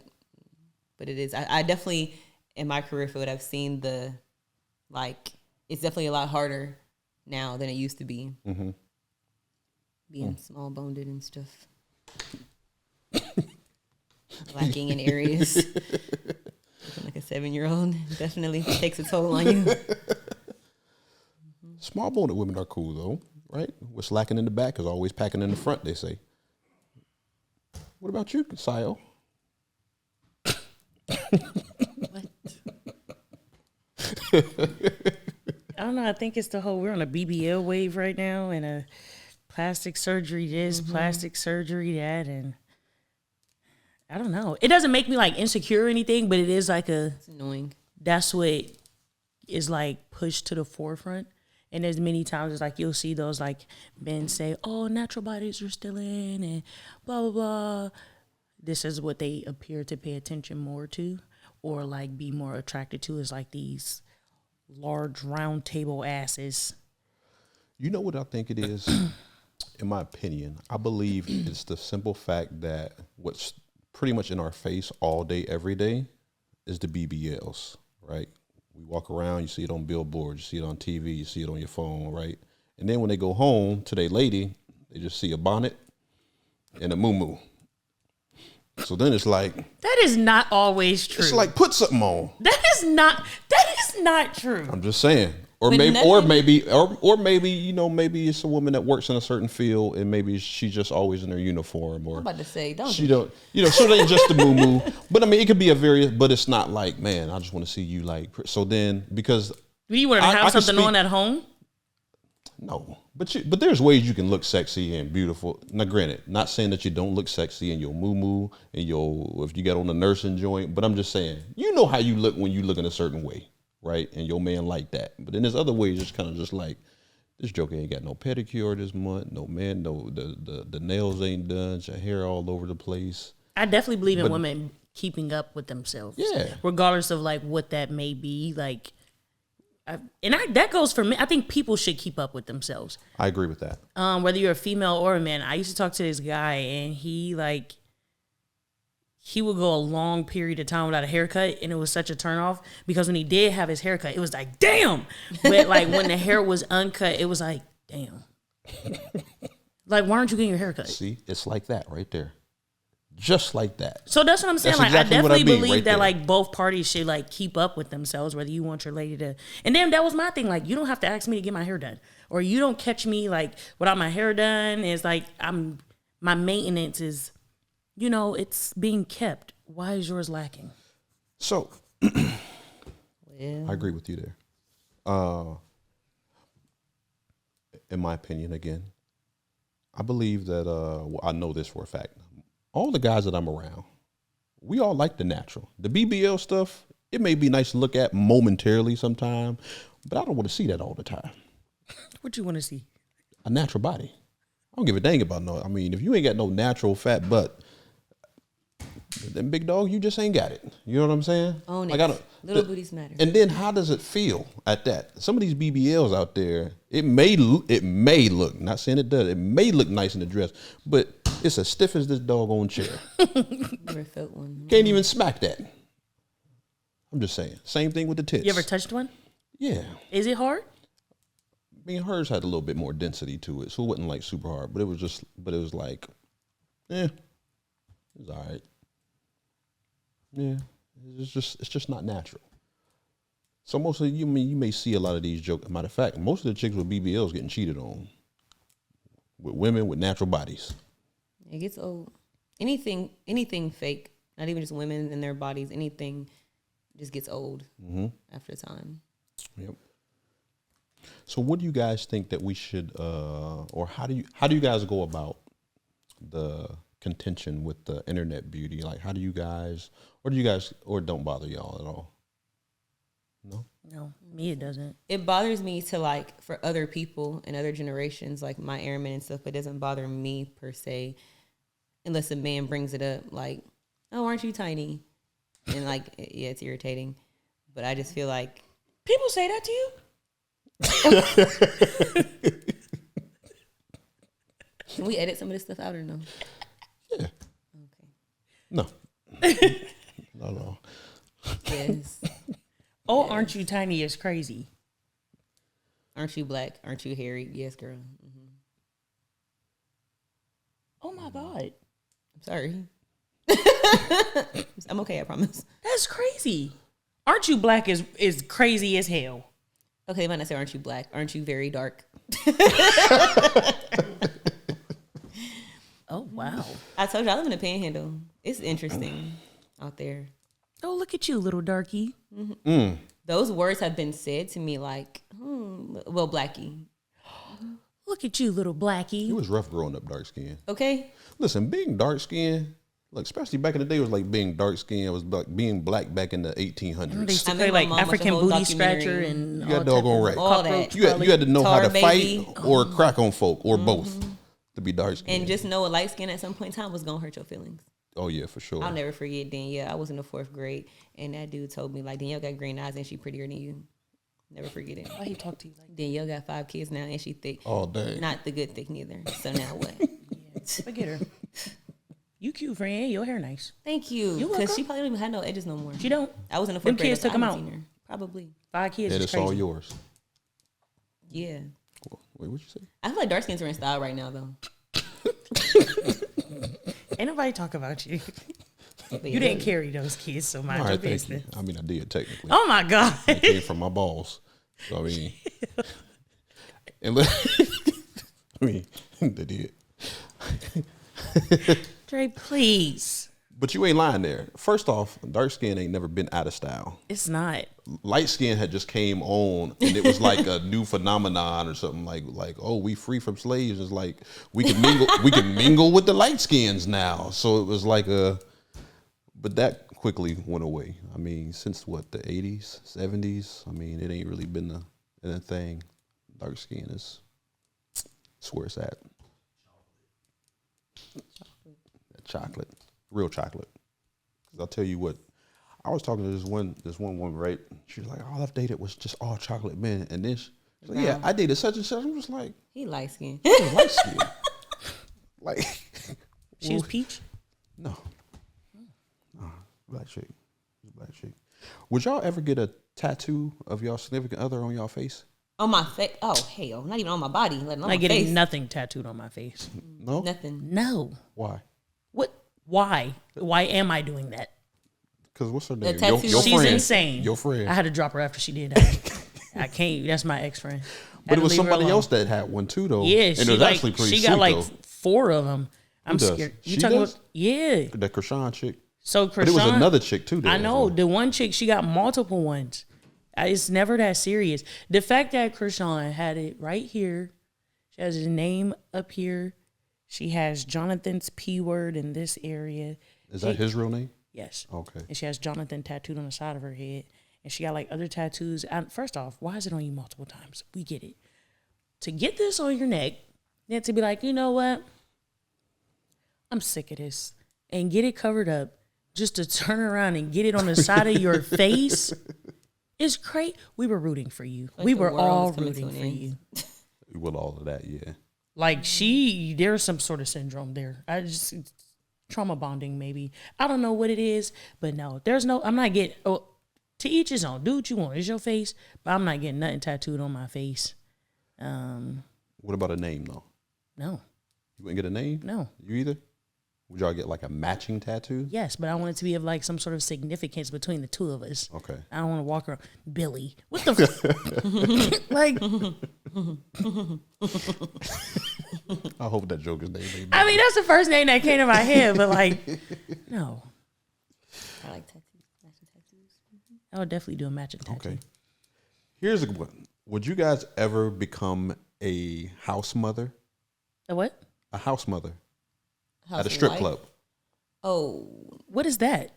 but it is. I definitely, in my career field, I've seen it's definitely a lot harder now than it used to be. Mm-hmm. Being small-boned and stuff. Lacking in areas. Looking like a 7-year-old definitely takes a toll on you. Small boned women are cool though, right? What's lacking in the back is always packing in the front, they say. What about you, Sio? I don't know. I think it's the whole, we're on a BBL wave right now, and a plastic surgery this, plastic surgery that, and I don't know. It doesn't make me like insecure or anything, but it is like It's annoying. that's what is like pushed to the forefront. And there's many times it's like you'll see those like men say, "Oh, natural bodies are still in," and blah blah blah. This is what they appear to pay attention more to, or like be more attracted to, is like these large round table asses. You know what I think it is? In my opinion, I believe it's the simple fact that what's pretty much in our face all day, every day, is the BBLs, right? We walk around, you see it on billboards, you see it on TV, you see it on your phone, right? And then when they go home to their lady, they just see a bonnet and a moo-moo. So then it's like, That is not always true. it's like, put something on. That is not true. I'm just saying. Or But maybe, nothing- maybe, you know, maybe it's a woman that works in a certain field, and maybe she's just always in her uniform, or I'm about to say, don't. she don't, you know, so it ain't just the moo moo. But I mean, it could be a various, but it's not like, man, I just want to see you like. So then, because Do you want to I have can something on speak- at home? no, but there's ways you can look sexy and beautiful. Now, granted, not saying that you don't look sexy in your moo moo and your, if you got on a nursing joint, but I'm just saying, you know how you look when you look in a certain way, right? And your man like that. But then there's other ways, just kind of just like, this joker ain't got no pedicure this month. No man, no the nails ain't done. Your hair all over the place. I definitely believe in women keeping up with themselves. Yeah. Regardless of like what that may be. Like, that goes for me. I think people should keep up with themselves. I agree with that. Whether you're a female or a man. I used to talk to this guy, and he would go a long period of time without a haircut, and it was such a turnoff because when he did have his haircut, it was like, damn. But like when the hair was uncut, it was like, damn. Like, why aren't you getting your haircut? See, it's like that right there. Just like that. So that's what I'm saying. That's Like, exactly I what I definitely mean believe right that there. like both parties should like keep up with themselves, whether you want your lady to. And then that was my thing. Like, you don't have to ask me to get my hair done, or you don't catch me like without my hair done. It's like my maintenance is, you know, it's being kept. Why is yours lacking? So, Well, I agree with you there. In my opinion, again, I believe that, well, I know this for a fact. All the guys that I'm around, we all like the natural. The BBL stuff, it may be nice to look at momentarily sometime, but I don't want to see that all the time. What you want to see? A natural body. I don't give a dang about no. I mean, if you ain't got no natural fat butt, then big dog, you just ain't got it. You know what I'm saying? Own Like, it. I don't, Little booties matter. And then how does it feel at that? Some of these BBLs out there, it may look, not saying it does, it may look nice in the dress, but it's as stiff as this doggone chair. Never felt one. Can't even smack that. I'm just saying. Same thing with the tits. You ever touched one? Yeah. Is it hard? I mean, hers had a little bit more density to it, so it wasn't like super hard, but it was like, it was all right. Yeah, it's just not natural. So most of you may see a lot of these jokes. Matter of fact, most of the chicks with BBLs getting cheated on with women with natural bodies. It gets old. Anything fake, not even just women and their bodies, anything just gets old after time. Yep. So what do you guys think that we should, or how do you guys go about the contention with the internet beauty? Like, how do you guys, or don't bother y'all at all? No? No, me it doesn't. It bothers me to like for other people and other generations, like my airmen and stuff, but it doesn't bother me per se, unless a man brings it up, like, oh, aren't you tiny? And like, yeah, it's irritating. But I just feel like People say that to you? can we edit some of this stuff out or no? Yeah. Okay. No. Not at all. Yes. Oh, aren't you tiny is crazy. Aren't you black? Aren't you hairy? Yes, girl. Oh my God. I'm sorry. I'm okay, I promise. That's crazy. Aren't you black is crazy as hell. Okay, they might not say, aren't you black? Aren't you very dark? Oh, wow. I told you I live in the Panhandle. It's interesting out there. Oh, look at you, little darky. Those words have been said to me like, well, blackie. Look at you, little blackie. It was rough growing up dark skinned. Okay. Listen, being dark skinned, like especially back in the day, it was like being dark skinned. It was like being black back in the 1800s. They used to I play remember my like mom watched African the whole booty documentary. scratcher and You got all doggone type of right. All that. cockroach You had to know how Tar to baby. fight or crack on folk or both to be dark skinned. And just know a light skin at some point in time was going to hurt your feelings. Oh yeah, for sure. I'll never forget Danielle. I was in the 4th grade, and that dude told me, like, Danielle got green eyes and she prettier than you. Never forget it. Why he talk to you like Danielle got 5 kids now, and she thick. Oh dang. Not the good thick neither. So now what? that? Look at her. You cute, friend. Your hair nice. Thank you. You Because welcome. she probably don't even have no edges no more. She don't. I was in the 4th Them grade. kids took I them haven't out. seen her. Probably. 5 kids And is it's all crazy. yours. Yeah. Wait, what you say? I feel like dark skins are in style right now, though. Ain't nobody talk about you. But You yeah. didn't carry those kids, so mind All your right, thank you. business. I mean, I did technically. Oh my God. It came from my balls. So, I mean, and I mean, they did. Dre, please. But you ain't lying there. First off, dark skin ain't never been out of style. It's not. Light skin had just came on, and it was like a new phenomenon or something. Like oh, we free from slaves. It's like we can mingle. We can mingle with the light skins now. So it was like a. But that quickly went away. I mean, since what, the 80s, 70s? I mean, it ain't really been a thing. Dark skin is where it's at. Chocolate. Real chocolate. 'Cause I'll tell you what, I was talking to this one woman, right? She was like, all I've dated was just all chocolate men. And then she's like, yeah, I dated such and such. I'm just like, He light skin. light skin. Like, She was peach. no. Black chick. Black chick. Would y'all ever get a tattoo of y'all significant other on y'all face? On my face. Oh, hell. Not even on my body. Let alone Like my getting face. nothing tattooed on my face. No? Nothing. No. Why? What? Why? Why am I doing that? Because what's her name? tattoo- Your She's friend. insane. Your friend. I had to drop her after she did that. I can't. That's my ex friend. But it was somebody else that had one too, though. Yeah, and she it was like actually pretty she sweet, got like though. 4 of them. I'm does? scared. You She talking does? about? Yeah. That Krishan chick. So But it was Krishan- another chick too. There I as know well. the one chick. She got multiple ones. It's never that serious. The fact that Krishan had it right here, she has his name up here. She has Jonathan's P word in this area. Is that his real name? Yes. Okay. And she has Jonathan tattooed on the side of her head. And she got like other tattoos. And first off, why is it on you multiple times? We get it. To get this on your neck, then to be like, you know what? I'm sick of this. And get it covered up just to turn around and get it on the side of your face. It's great. We were rooting for you. Like we the were world all is coming to rooting an for end. you. With all of that, yeah. Like there's some sort of syndrome there. Trauma bonding maybe. I don't know what it is, but no, I'm not getting, to each his own. Do what you want. It's your face, but I'm not getting nothing tattooed on my face. What about a name though? No, You wouldn't get a name? no. You either? Would y'all get like a matching tattoo? Yes, but I want it to be of like some sort of significance between the two of us. Okay. I don't want to walk around, Billy. What the like, I hope that joke is named. I mean, that's the first name that came to my head, but like, no. I like tattoos. Matching tattoos. I would definitely do a matching tattoo. Okay. Here's a good one. Would you guys ever become a house mother? A what? A house mother House at a strip wife? club? Oh, What is that?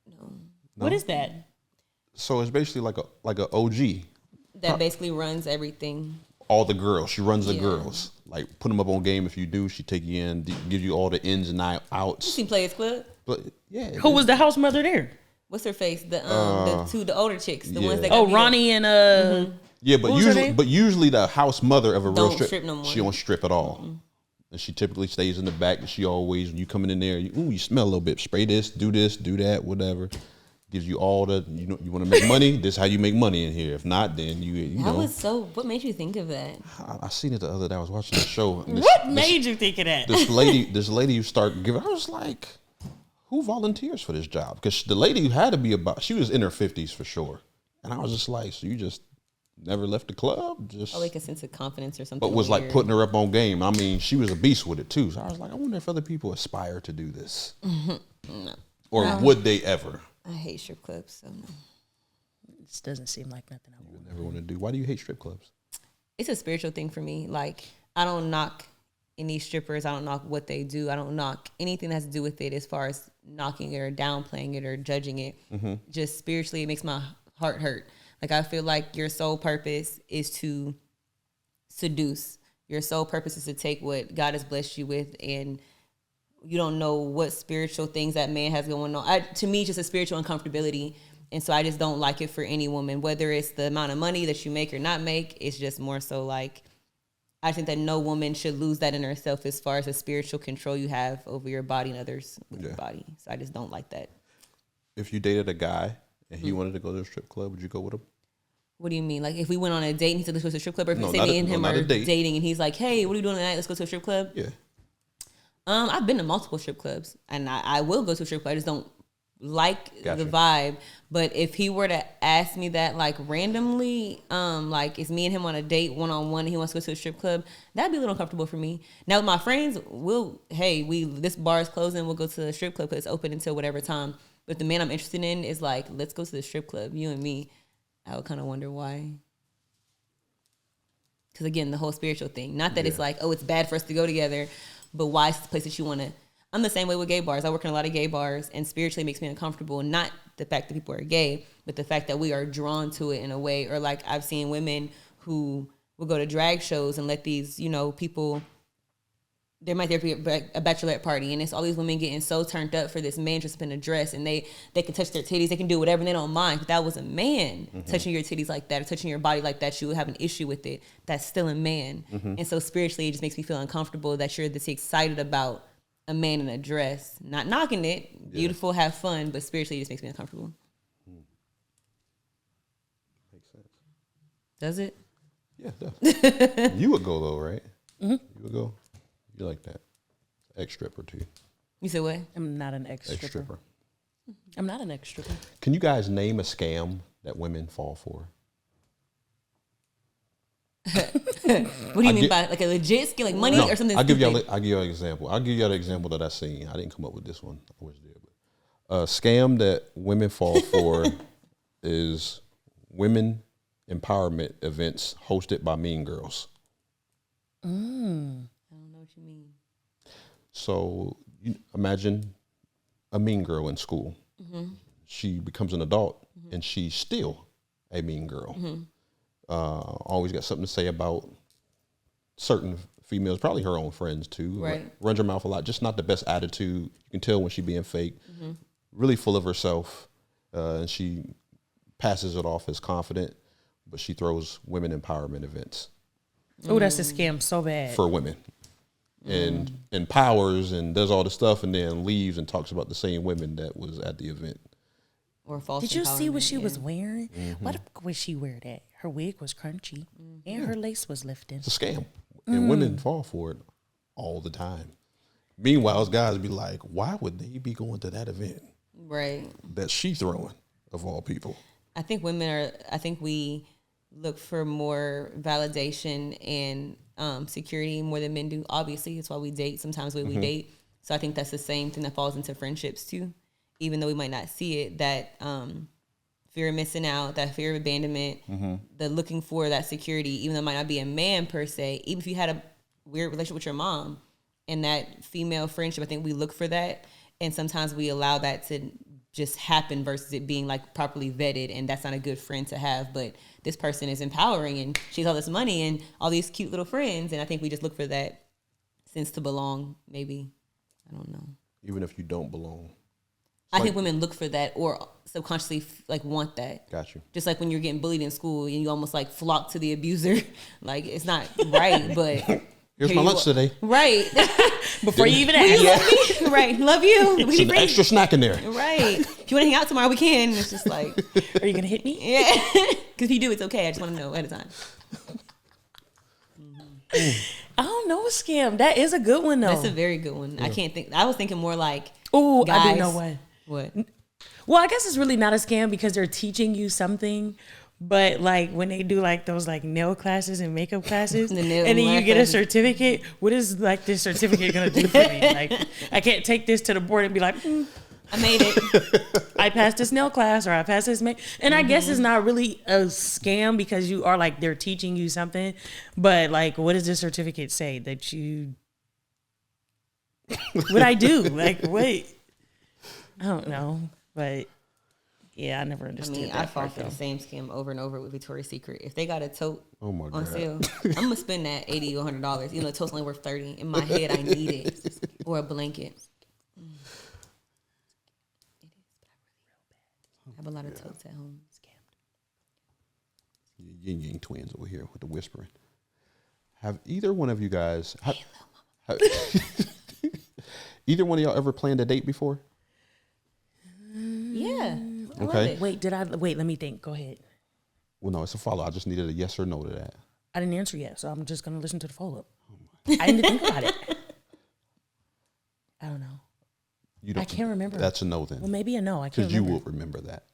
no. What is that? So it's basically like a OG. That basically runs everything. All the girls. She runs the Yeah. girls. Like put them up on game. If you do, she take you in, give you all the ins and You outs. seen Players Club? But yeah, Who was the house mother there? What's her face? The the older chicks, the yeah. ones that got Oh, beat up. Ronnie and Yeah, but What was her usually, name? usually the house mother of a real Don't strip, strip no more. she don't strip at all, and she typically stays in the back. And she always, when you coming in there, you smell a little bit. Spray this, do that, whatever. Gives you all the you want to make money. This is how you make money in here. If not, then you That know. was so. What made you think of that? I seen it the other day. I was watching the show. And what made you think of that? this lady who started giving? I was like, who volunteers for this job? Because the lady had to be she was in her 50s for sure. And I was just like, so you just never left the club. Just Or like a sense of confidence or something. but was like weird. putting her up on game. I mean, she was a beast with it too. So I was like, I wonder if other people aspire to do this, or would they ever? I hate strip clubs, so no. This doesn't seem like nothing I would. Never want to do. Why do you hate strip clubs? It's a spiritual thing for me. Like, I don't knock any strippers. I don't knock what they do. I don't knock anything that has to do with it as far as knocking it or downplaying it or judging it. Just spiritually, it makes my heart hurt. Like, I feel like your sole purpose is to seduce. Your sole purpose is to take what God has blessed you with, and you don't know what spiritual things that man has going on. To me, just a spiritual uncomfortability. And so I just don't like it for any woman, whether it's the amount of money that you make or not make. It's just more so like, I think that no woman should lose that in herself as far as the spiritual control you have over your body and others with your body. So I just don't like that. If you dated a guy and he wanted to go to a strip club, would you go with him? What do you mean? Like, if we went on a date and he said, let's go to a strip club, or if No, say not me a- and no, him not a are date. dating and he's like, hey, what are you doing tonight? Let's go to a strip club. Yeah. I've been to multiple strip clubs, and I will go to a strip club. I just don't like Gotcha. the vibe. But if he were to ask me that, like, randomly, like, it's me and him on a date one-on-one and he wants to go to a strip club, that'd be a little uncomfortable for me. Now, with my friends, this bar is closing, we'll go to the strip club because it's open until whatever time. But the man I'm interested in is like, let's go to the strip club, you and me. I would kind of wonder why. Because, again, the whole spiritual thing. Not that it's like, oh, it's bad for us to go together, but why is the place that you want to... I'm the same way with gay bars. I work in a lot of gay bars, and spiritually it makes me uncomfortable. Not the fact that people are gay, but the fact that we are drawn to it in a way. Or like, I've seen women who will go to drag shows and let these, people... There might be a bachelorette party, and it's all these women getting so turned up for this man dressed up in a dress, and they can touch their titties, they can do whatever, and they don't mind. If that was a man touching your titties like that or touching your body like that, you would have an issue with it. That's still a man. And so spiritually, it just makes me feel uncomfortable that you're this excited about a man in a dress. Not knocking it. Beautiful, have fun, but spiritually, it just makes me uncomfortable. Makes sense. Does it? Yeah, definitely. You would go though, right? You would go. You like that? Ex stripper too. You said what? I'm not an ex Ex stripper. stripper. I'm not an ex stripper. Can you guys name a scam that women fall for? What do you mean by like a legit skill, like money or something? I'll give stupid? y'all an example. I'll give y'all the example that I seen. I didn't come up with this one. I wish I did. But a scam that women fall for is women empowerment events hosted by mean girls. I don't know what you mean. So you imagine a mean girl in school. She becomes an adult and she's still a mean girl. Always got something to say about certain females, probably her own friends too. Right. Runs her mouth a lot, just not the best attitude. You can tell when she's being fake. Really full of herself, and she passes it off as confident, but she throws women empowerment events Oh, that's a scam so bad. for women. And empowers and does all the stuff and then leaves and talks about the same women that was at the event. Or false. Did you see what empowerment, she yeah. was wearing? What would she wear that? Her wig was crunchy and her lace was lifting. It's a scam. And women fall for it all the time. Meanwhile, guys be like, why would they be going to that event Right. that she throwing, of all people? I think we look for more validation and security more than men do. Obviously, that's why we date. Sometimes we date. So I think that's the same thing that falls into friendships too. Even though we might not see it, that fear of missing out, that fear of abandonment, the looking for that security, even though it might not be a man per se, even if you had a weird relationship with your mom and that female friendship, I think we look for that. And sometimes we allow that to just happen versus it being like properly vetted, and that's not a good friend to have. But this person is empowering and she has all this money and all these cute little friends, and I think we just look for that sense to belong, maybe. I don't know. Even if you don't belong. I think women look for that or subconsciously like want that. Got you. Just like when you're getting bullied in school and you almost like flock to the abuser. Like, it's not right, but Here's here my you lunch are. today. Right. Before you even Will you ask. love me? Right. Love you. We Some bring- extra snack in there. Right. If you want to hang out tomorrow, we can. It's just like, Are you gonna hit me? yeah. Because if you do, it's okay. I just want to know ahead of time. I don't know a scam. That is a good one though. That's a very good one. I can't think. I was thinking more like, Oh, I guys. do know one. What? Well, I guess it's really not a scam because they're teaching you something, But like when they do like those like nail classes and makeup classes, The and nail then and you lash get a classes. certificate, what is like this certificate gonna do for me? Like I can't take this to the board and be like, I made it. I passed this nail class or I passed this and I guess it's not really a scam because you are like they're teaching you something, but like what does this certificate say that you what I do? Like wait, I don't know, but yeah, I never I understood mean, that I fall part for though. the same scam over and over with Victoria's Secret. If they got a tote Oh my on God. sale, I'm gonna spend that $80 or $100. You know, a tote's only worth $30. In my head, I need it, or a blanket. It is, but I have a lot of totes at home. Yin Yang twins over here with the whispering. Have either one of you guys, either one of y'all ever planned a date before? Yeah. I love Okay. it. Wait, let me think. Go ahead. Well, no, it's a follow. I just needed a yes or no to that. I didn't answer yet, so I'm just gonna listen to the follow up. I didn't think about it. I don't know. You don't. I can't remember. That's a no then. Well, maybe a no. I can't Because you remember. will remember that.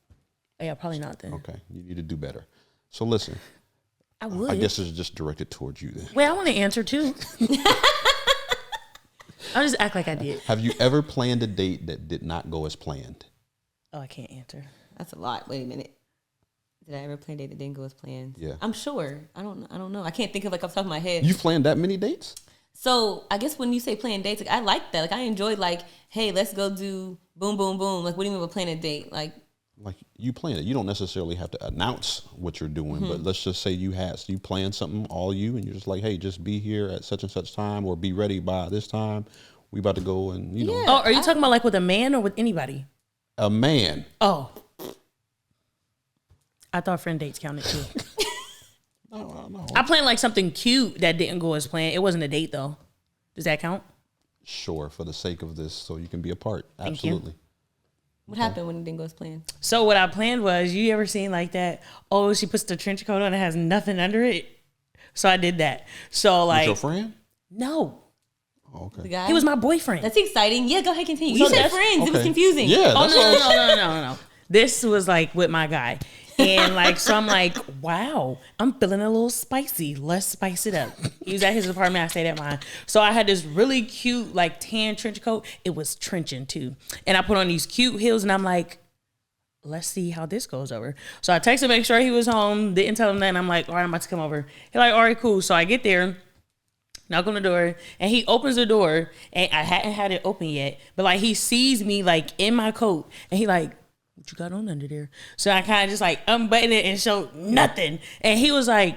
Yeah, probably not then. Okay. You need to do better. So listen, I would. I guess it's just directed towards you then. Wait, I want to answer too. I'll just act like I did. Have you ever planned a date that did not go as planned? Oh, I can't answer. That's a lot. Wait a minute. Did I ever plan a date that didn't go as planned? Yeah. I'm sure. I don't know. I can't think of like off the top of my head. You've planned that many dates? So I guess when you say plan dates, like, I like that. Like I enjoyed like, hey, let's go do boom, boom, boom. Like what do you mean by plan a date? Like You plan it. You don't necessarily have to announce what you're doing, but let's just say you plan something, all you, and you're just like, hey, just be here at such and such time or be ready by this time. We about to go and, you know, Yeah. Oh, are you talking about like with a man or with anybody? a man. Oh. I thought friend dates counted too. No. I planned like something cute that didn't go as planned. It wasn't a date though. Does that count? Sure, for the sake of this, so you can be a part. you. Absolutely. what happened when it didn't go as planned? So what I planned was, you ever seen like that? Oh, she puts the trench coat on and has nothing under it. So I did that. So With like, your friend? no, Oh, okay. The guy? he was my boyfriend. That's exciting. Yeah, go ahead, continue. So You said that's- friends. It was okay. confusing. Yeah, Oh that's what no. This was like with my guy. And like, so I'm like, wow, I'm feeling a little spicy. Let's spice it up. He was at his apartment. I stayed at mine. So I had this really cute, like tan trench coat. It was trenching too. And I put on these cute heels and I'm like, let's see how this goes over. So I texted, make sure he was home. Didn't tell him that. And I'm like, all right, I'm about to come over. He's like, all right, cool. So I get there, knock on the door, and he opens the door, and I hadn't had it open yet, but like he sees me like in my coat, and he like, what you got on under there? So I kind of just like unbuttoned it and showed nothing, and he was like,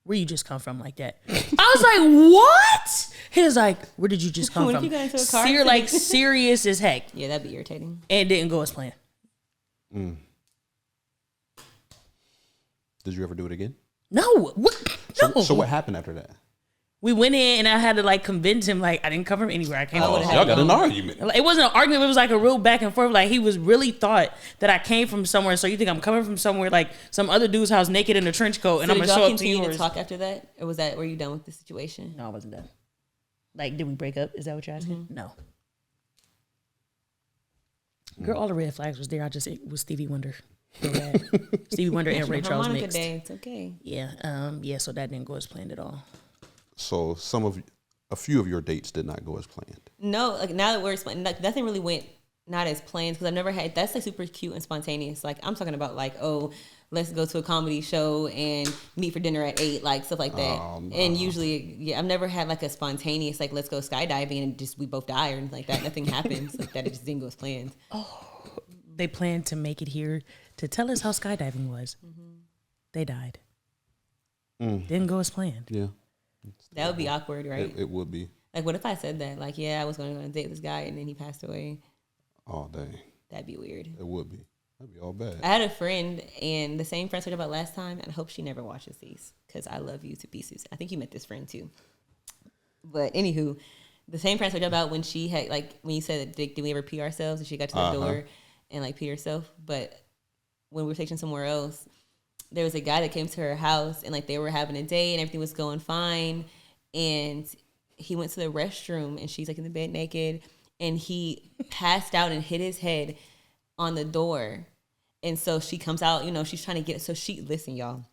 where you just come from like that? I was like, what? He was like, where did you just come What if from? you got into a car accident? Like serious as heck, Yeah, that'd be irritating. and it didn't go as planned. Did you ever do it again? No, what? No. So what happened after that? We went in and I had to like convince him like I didn't come from anywhere. I came I from would've home. Y'all got an argument. Like, it wasn't an argument. It was like a real back and forth. Like he was really thought that I came from somewhere. So you think I'm coming from somewhere like some other dude's house naked in a trench coat and So I'm did gonna y'all show up to continue to yours? talk after that, or were you done with the situation? No, I wasn't done. Like, did we break up? Is that what you're asking? No. Girl, all the red flags was there. It was Stevie Wonder. Real bad. Stevie Wonder and Ray Charles Harmonica mixed. day. It's okay. Yeah. So that didn't go as planned at all. So a few of your dates did not go as planned. No, like now that we're like, nothing really went not as planned because I've never had that's like super cute and spontaneous. Like I'm talking about like, oh, let's go to a comedy show and meet for dinner at 8, like stuff like that. Oh, no. And usually, yeah, I've never had like a spontaneous like let's go skydiving and just we both die or anything like that. Nothing happens like that. It just didn't go as planned. They planned to make it here to tell us how skydiving was. They died. Didn't go as planned. Yeah, That would be awkward, right? it would be. Like, what if I said that? Like, yeah, I was going to go on a date with this guy and then he passed away. Oh dang, That'd be weird. it would be. That'd be all bad. I had a friend, and the same friend I talked about last time, and I hope she never watches these because I love you to pieces. I think you met this friend too. But anywho, the same friend I talked about when she had, like, when you said, did we ever pee ourselves? And she got to the door and, like, peed herself. But when we were taking somewhere else, there was a guy that came to her house, and, like, they were having a date, and everything was going fine. And he went to the restroom, and she's, like, in the bed naked, and he passed out and hit his head on the door. And so she comes out, you know, she's trying to get it. So listen, y'all.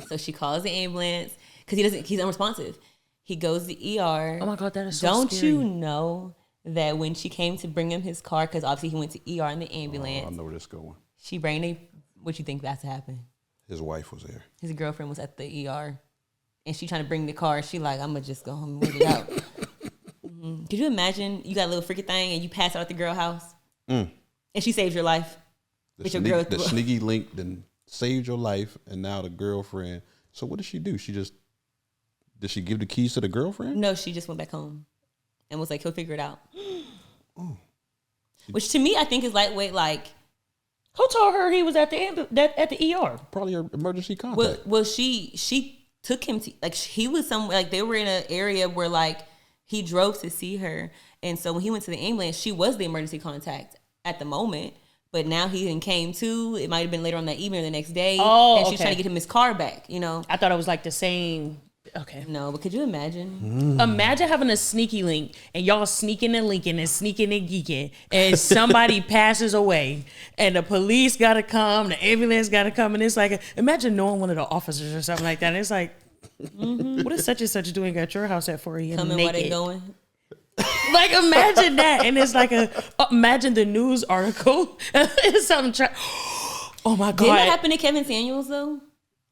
So she calls the ambulance because he's unresponsive. He goes to ER. Oh my God, that is so Don't scary. you know that when she came to bring him his car, because obviously he went to ER in the ambulance. I know where this going. She bring a, what you think that's happened? His wife was there. His girlfriend was at the ER. And she trying to bring the car. She like, I'm going to just go home and wait it out. Could you imagine you got a little freaking thing and you pass out at the girl house? And she saves your life? The sneaky link then saved your life, and now the girlfriend. So what did she do? Did she give the keys to the girlfriend? No, she just went back home and was like, he'll figure it out. Which to me, I think is lightweight. Like, Who told her he was at the ER? Probably her emergency contact. well, she took him to, like, he was somewhere, like, they were in an area where, like, he drove to see her. And so when he went to the ambulance, she was the emergency contact at the moment. But now he then came to, it might have been later on that evening or the next day. Oh, and she's trying to get him his car back, you know? I thought it was like the same. Okay. No, but could you imagine? Imagine having a sneaky link and y'all sneaking and linking and sneaking and geeking and somebody passes away and the police got to come, the ambulance got to come. And it's like, imagine knowing one of the officers or something like that. And it's like, what is such and such doing at your house at 4 a.m. Coming naked? while they going. Like, imagine that. And it's like imagine the news article. It's something. Oh my God. Didn't it happen to Kevin Samuels though?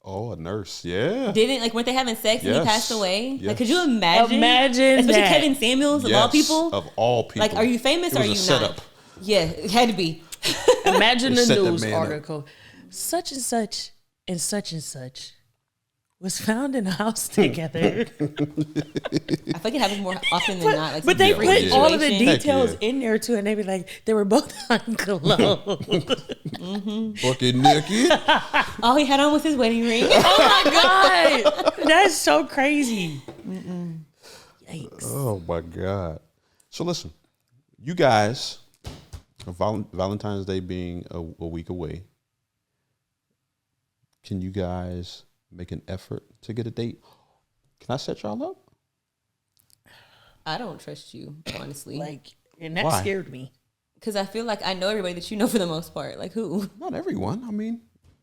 Oh, a nurse. Yeah. Didn't, like, weren't they having sex and he Yes. passed away? Yes. Like, could you imagine? Imagine especially that. Kevin Samuels of all people. Of all people. Like, are you famous It or are was you a not? setup. Yeah, it had to be. Imagine They the set the news man up. article. Such and such was found in a house together. I think it happens more often than not. Like, But they some put freak all of the situation. details Heck yeah. in there too, and they be like, they were both unclothed. Fucking naked. All he had on was his wedding ring. Oh my God. That's so crazy. Yikes. Oh my God. So listen, you guys, Valentine's Day being a week away, can you guys make an effort to get a date? Can I set y'all up? I don't trust you, honestly. Like, and that Why? scared me. Because I feel like I know everybody that you know for the most part. Like, who? Not everyone. I mean,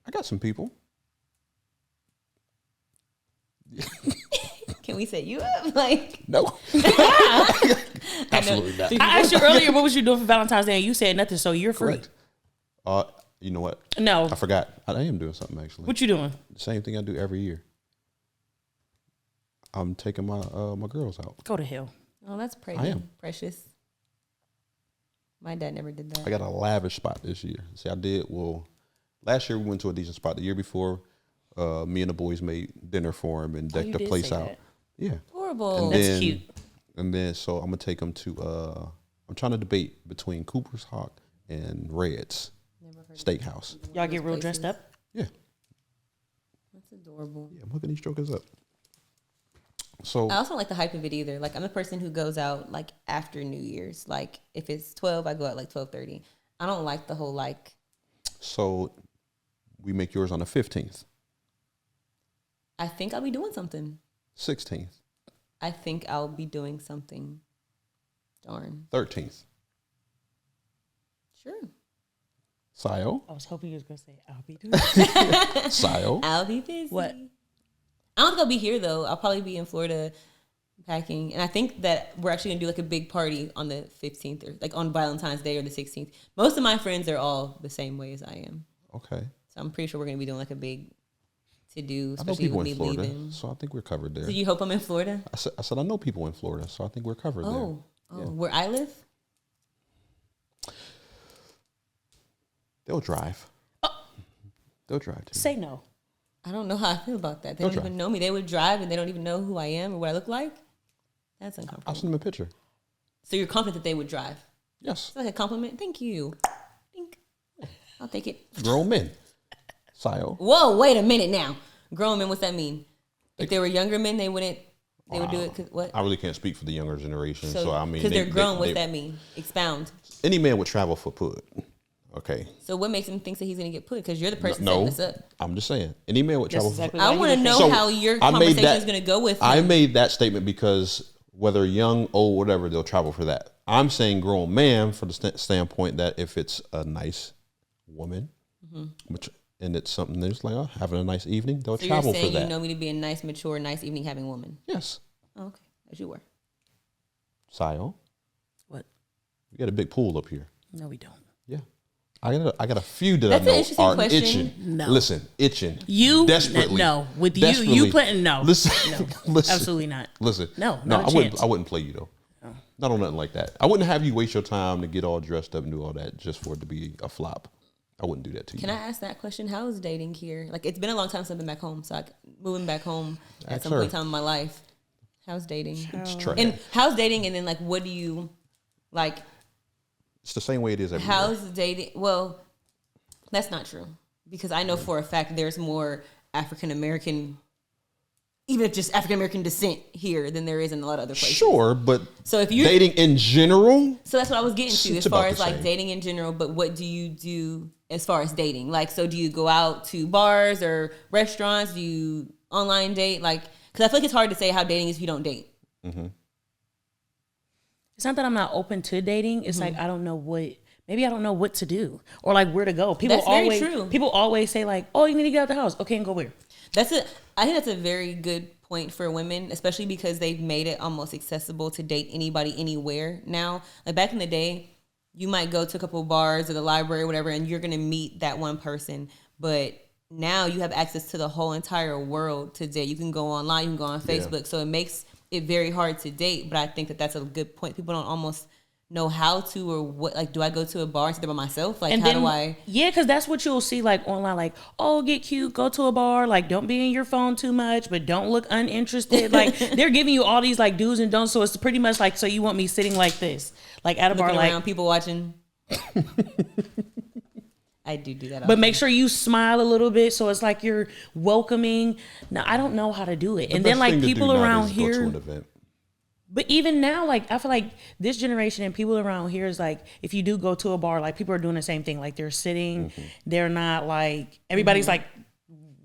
I got some people. Can we set you up? Like, No. Absolutely not. I asked you earlier, what was you doing for Valentine's Day? And you said nothing, so you're free. Correct. You know what? No. I forgot. I am doing something actually. What you doing? The same thing I do every year. I'm taking my my girls out. Go to hell. oh, that's pretty I am. precious. My dad never did that. I got a lavish spot this year. See, I did well. Last year we went to a decent spot. The year before, me and the boys made dinner for him and decked you the did place say out. that. Yeah. Horrible. And That's then, cute. And then, so I'm gonna take them to. I'm trying to debate between Cooper's Hawk and Red's Steakhouse. Y'all get real dressed up? Yeah, That's adorable. yeah. I'm hooking these jokers up. So I also don't like the hype of it either. Like, I'm a person who goes out like after New Year's. Like, if it's 12, I go out like 12:30. I don't like the whole like. so we make yours on the 15th, I think I'll be doing something. 16th, I think I'll be doing something. Darn. 13th. Sure. Sio, I was hoping you was going to say, I'll be doing Sio. I'll be busy. What? I don't think I'll be here though. I'll probably be in Florida packing. And I think that we're actually gonna do like a big party on the 15th or like on Valentine's Day or the 16th. Most of my friends are all the same way as I am. Okay. So I'm pretty sure we're gonna be doing like a big to do, I know especially people with me in Florida, leaving. so I think we're covered there. So you hope I'm in Florida? I said I know people in Florida, so I think we're covered Oh, Yeah. where I live? there. They'll drive. They'll drive too. Say no. I don't know how I feel about that. They They'll don't drive. even know me. They would drive and they don't even know who I am or what I look like. That's I'll uncomfortable. send them a picture. So you're confident that they would drive? Yes. It's like a compliment. Thank you. Think. I'll take it. Grown men. Sio. Whoa, wait a minute now. Grown men, what's that mean? If they were younger men, they wouldn't. They would do it. 'Cause what? I really can't speak for the younger generation, so I mean, because they're grown, what's that mean? Expound. Any man would travel for put. Okay. So what makes him think that he's going to get put? Because you're the person No, setting this up. I'm just saying. Any man would That's travel exactly for. I why want to you know So, how your I made conversation that- is going to go with I him. made that statement because whether young, old, whatever, they'll travel for that. I'm saying grown man for the standpoint that if it's a nice woman and it's something that's like, oh, having a nice evening. They'll So travel you're saying for that. you know me to be a nice, mature, nice evening having woman. Yes. Oh, okay, as you were. Sio, What? we got a big pool up here. No, we don't. Yeah. I got a few that That's an I know interesting are question. itching. No. Listen, itching. You desperately. No, with desperately. you putting no. Listen, No, listen, absolutely not. Listen, No, no, not a chance. I wouldn't play you though. Not on nothing like that. I wouldn't have you waste your time to get all dressed up and do all that just for it to be a flop. I wouldn't do that to you. Can I ask that question? How is dating here? Like, it's been a long time since I've been back home. So, moving back home at some point in time in my life. How's dating? It's trash. And how's dating? And then, like, what do you, like, It's the same way it is everywhere. how's dating? Well, that's not true. Because I know for a fact there's more African American, even if just African American descent here than there is in a lot of other places. Sure, but So if you dating in general, So that's what I was getting to It's as far about as the like same. dating in general. But what do you do as far as dating? Like, so do you go out to bars or restaurants? Do you online date? Like, because I feel like it's hard to say how dating is if you don't date. It's not that I'm not open to dating. It's like I don't know what. Maybe I don't know what to do or like where to go. People That's very always true. people always say like, "Oh, you need to get out the house." Okay, and go where? I think that's a very good point for women, especially because they've made it almost accessible to date anybody anywhere now. Like back in the day, you might go to a couple of bars or the library or whatever, and you're gonna meet that one person. But now you have access to the whole entire world to date. You can go online, you can go on Facebook, so it makes it very hard to date. But I think that that's a good point. People don't almost know how to or what. Like, do I go to a bar and sit there by myself? Like, how do I? Yeah, because that's what you'll see like online. Like, oh, get cute, go to a bar. Like, don't be in your phone too much, but don't look uninterested. Like, they're giving you all these like do's and don'ts. So it's pretty much like, so you want me sitting like this, like at a bar, Looking like around, people watching. I do that. But often. make sure you smile a little bit so it's like you're welcoming. Now I don't know how to do it. the And best then like thing to do people nowadays around is go to here. an event. But even now, like I feel like this generation and people around here is like, if you do go to a bar, like people are doing the same thing. Like they're sitting, they're not like everybody's like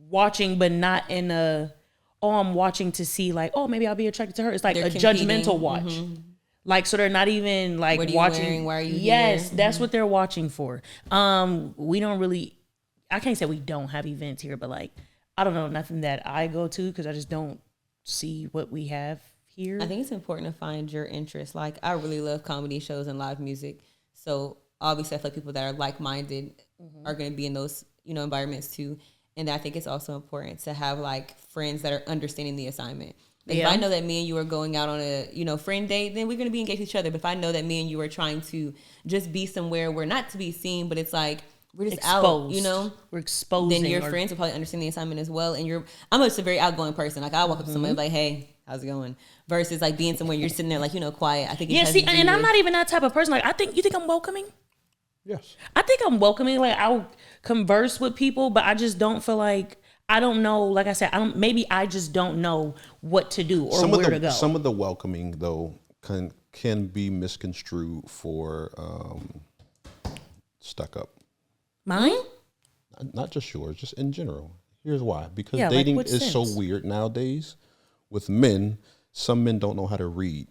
watching, but not in a I'm watching to see like, oh, maybe I'll be attracted to her. It's like They're a competing. judgmental watch. Like, so they're not even like What are you watching. wearing? Why are you Yes, here? that's what they're watching for. We don't really, I can't say we don't have events here, but like, I don't know, nothing that I go to because I just don't see what we have here. I think it's important to find your interest. Like, I really love comedy shows and live music. So obviously, I feel like people that are like-minded are going to be in those, environments too. And I think it's also important to have like friends that are understanding the assignment. Like, if I know that me and you are going out on a, friend date, then we're going to be engaged with each other. But if I know that me and you are trying to just be somewhere where not to be seen, but it's like, we're just Exposed. out, We're exposing. then your friends will probably understand the assignment as well. And I'm just a very outgoing person. Like, I walk up to somebody like, hey, how's it going? Versus like being somewhere you're sitting there like, quiet. I think it Yeah, has see, to do and I'm with- not even that type of person. Like, you think I'm welcoming? Yes. I think I'm welcoming. Like, I'll converse with people, but I just don't feel like, I don't know. Like I said, maybe I just don't know what to do or where to go. Some of the welcoming though can be misconstrued for stuck up. Mine? Not just yours, just in general. Here's why. Because Yeah, like dating what is so sense? weird nowadays. With men, some men don't know how to read.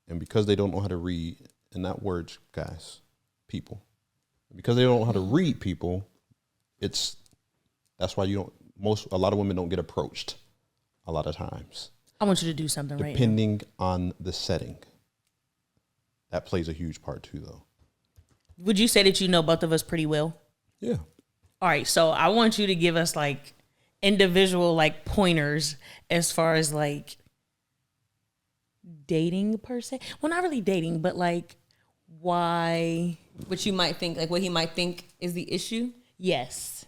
And because they don't know how to read, and not words, guys, people. Because they don't know how to read people, that's why a lot of women don't get approached a lot of times. I want you to do something right now. Depending on the setting. That plays a huge part too though. Would you say that you know both of us pretty well? Yeah. All right, so I want you to give us like individual like pointers as far as like dating per se. Well, not really dating, but like why? What you might think, like what he might think is the issue. Yes,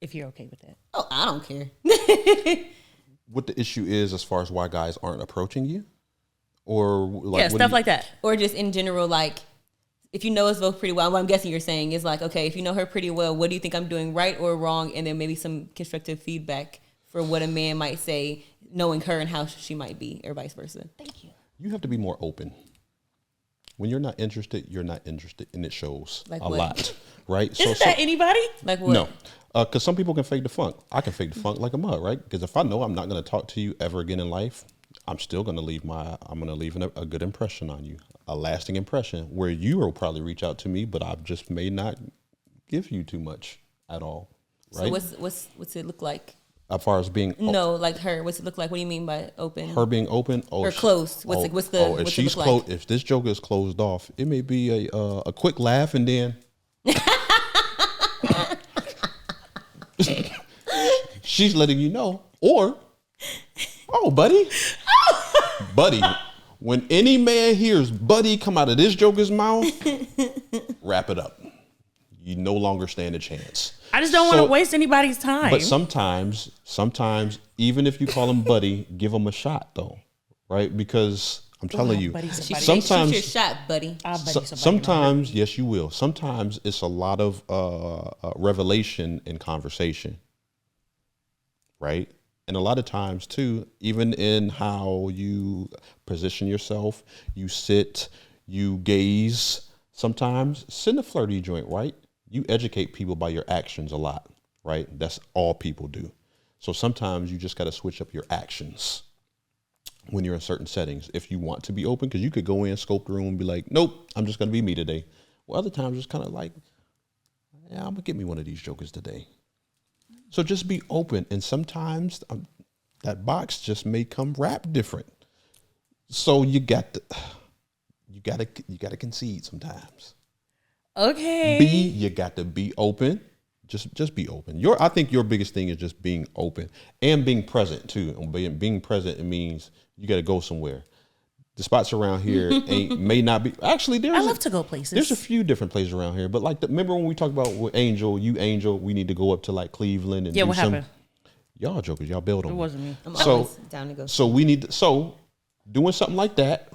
if you're okay with that. Oh, I don't care. What the issue is as far as why guys aren't approaching you? Or like Yeah, stuff like that. Or just in general, like, if you know us both pretty well, what I'm guessing you're saying is like, okay, if you know her pretty well, what do you think I'm doing right or wrong? And then maybe some constructive feedback for what a man might say, knowing her and how she might be, or vice versa. Thank you. You have to be more open. When you're not interested, you're not interested, and it shows Like a what? lot, right? Isn't that anybody? Like what? No, because some people can fake the funk. I can fake the funk like a mug, right? Because if I know I'm not going to talk to you ever again in life, I'm still going to leave a good impression on you, a lasting impression, where you will probably reach out to me, but I just may not give you too much at all, So right? what's it look like? As far as being No, like her. What's it look like? What do you mean by open? her being open or closed? What's if it look she's like? if this joke is closed off, it may be a quick laugh and then she's letting you know, or oh, buddy, buddy. When any man hears "buddy" come out of this joker's mouth, wrap it up. You no longer stand a chance. I just don't want to waste anybody's time. But sometimes, even if you call him buddy, give him a shot though, right? Because I'm telling you, sometimes shoot your shot, buddy. Sometimes, yes, you will. Sometimes it's a lot of revelation in conversation, right? And a lot of times too, even in how you position yourself, you sit, you gaze. Sometimes send a flirty joint, right? You educate people by your actions a lot, right? That's all people do. So sometimes you just got to switch up your actions when you're in certain settings. If you want to be open, because you could go in, scope the room and be like, nope, I'm just going to be me today. Well, other times it's kind of like, yeah, I'm going to get me one of these jokers today. So just be open. And sometimes that box just may come wrapped different. So you got to concede sometimes. Okay. You got to be open. Just be open. I think your biggest thing is just being open and being present too. And being present, it means you got to go somewhere. The spots around here may not be. Actually, I love to go places. There's a few different places around here, but remember when we talked about with Angel, we need to go up to like Cleveland and what happened? Y'all jokers, y'all build on. It wasn't me. I'm always down to go. So doing something like that,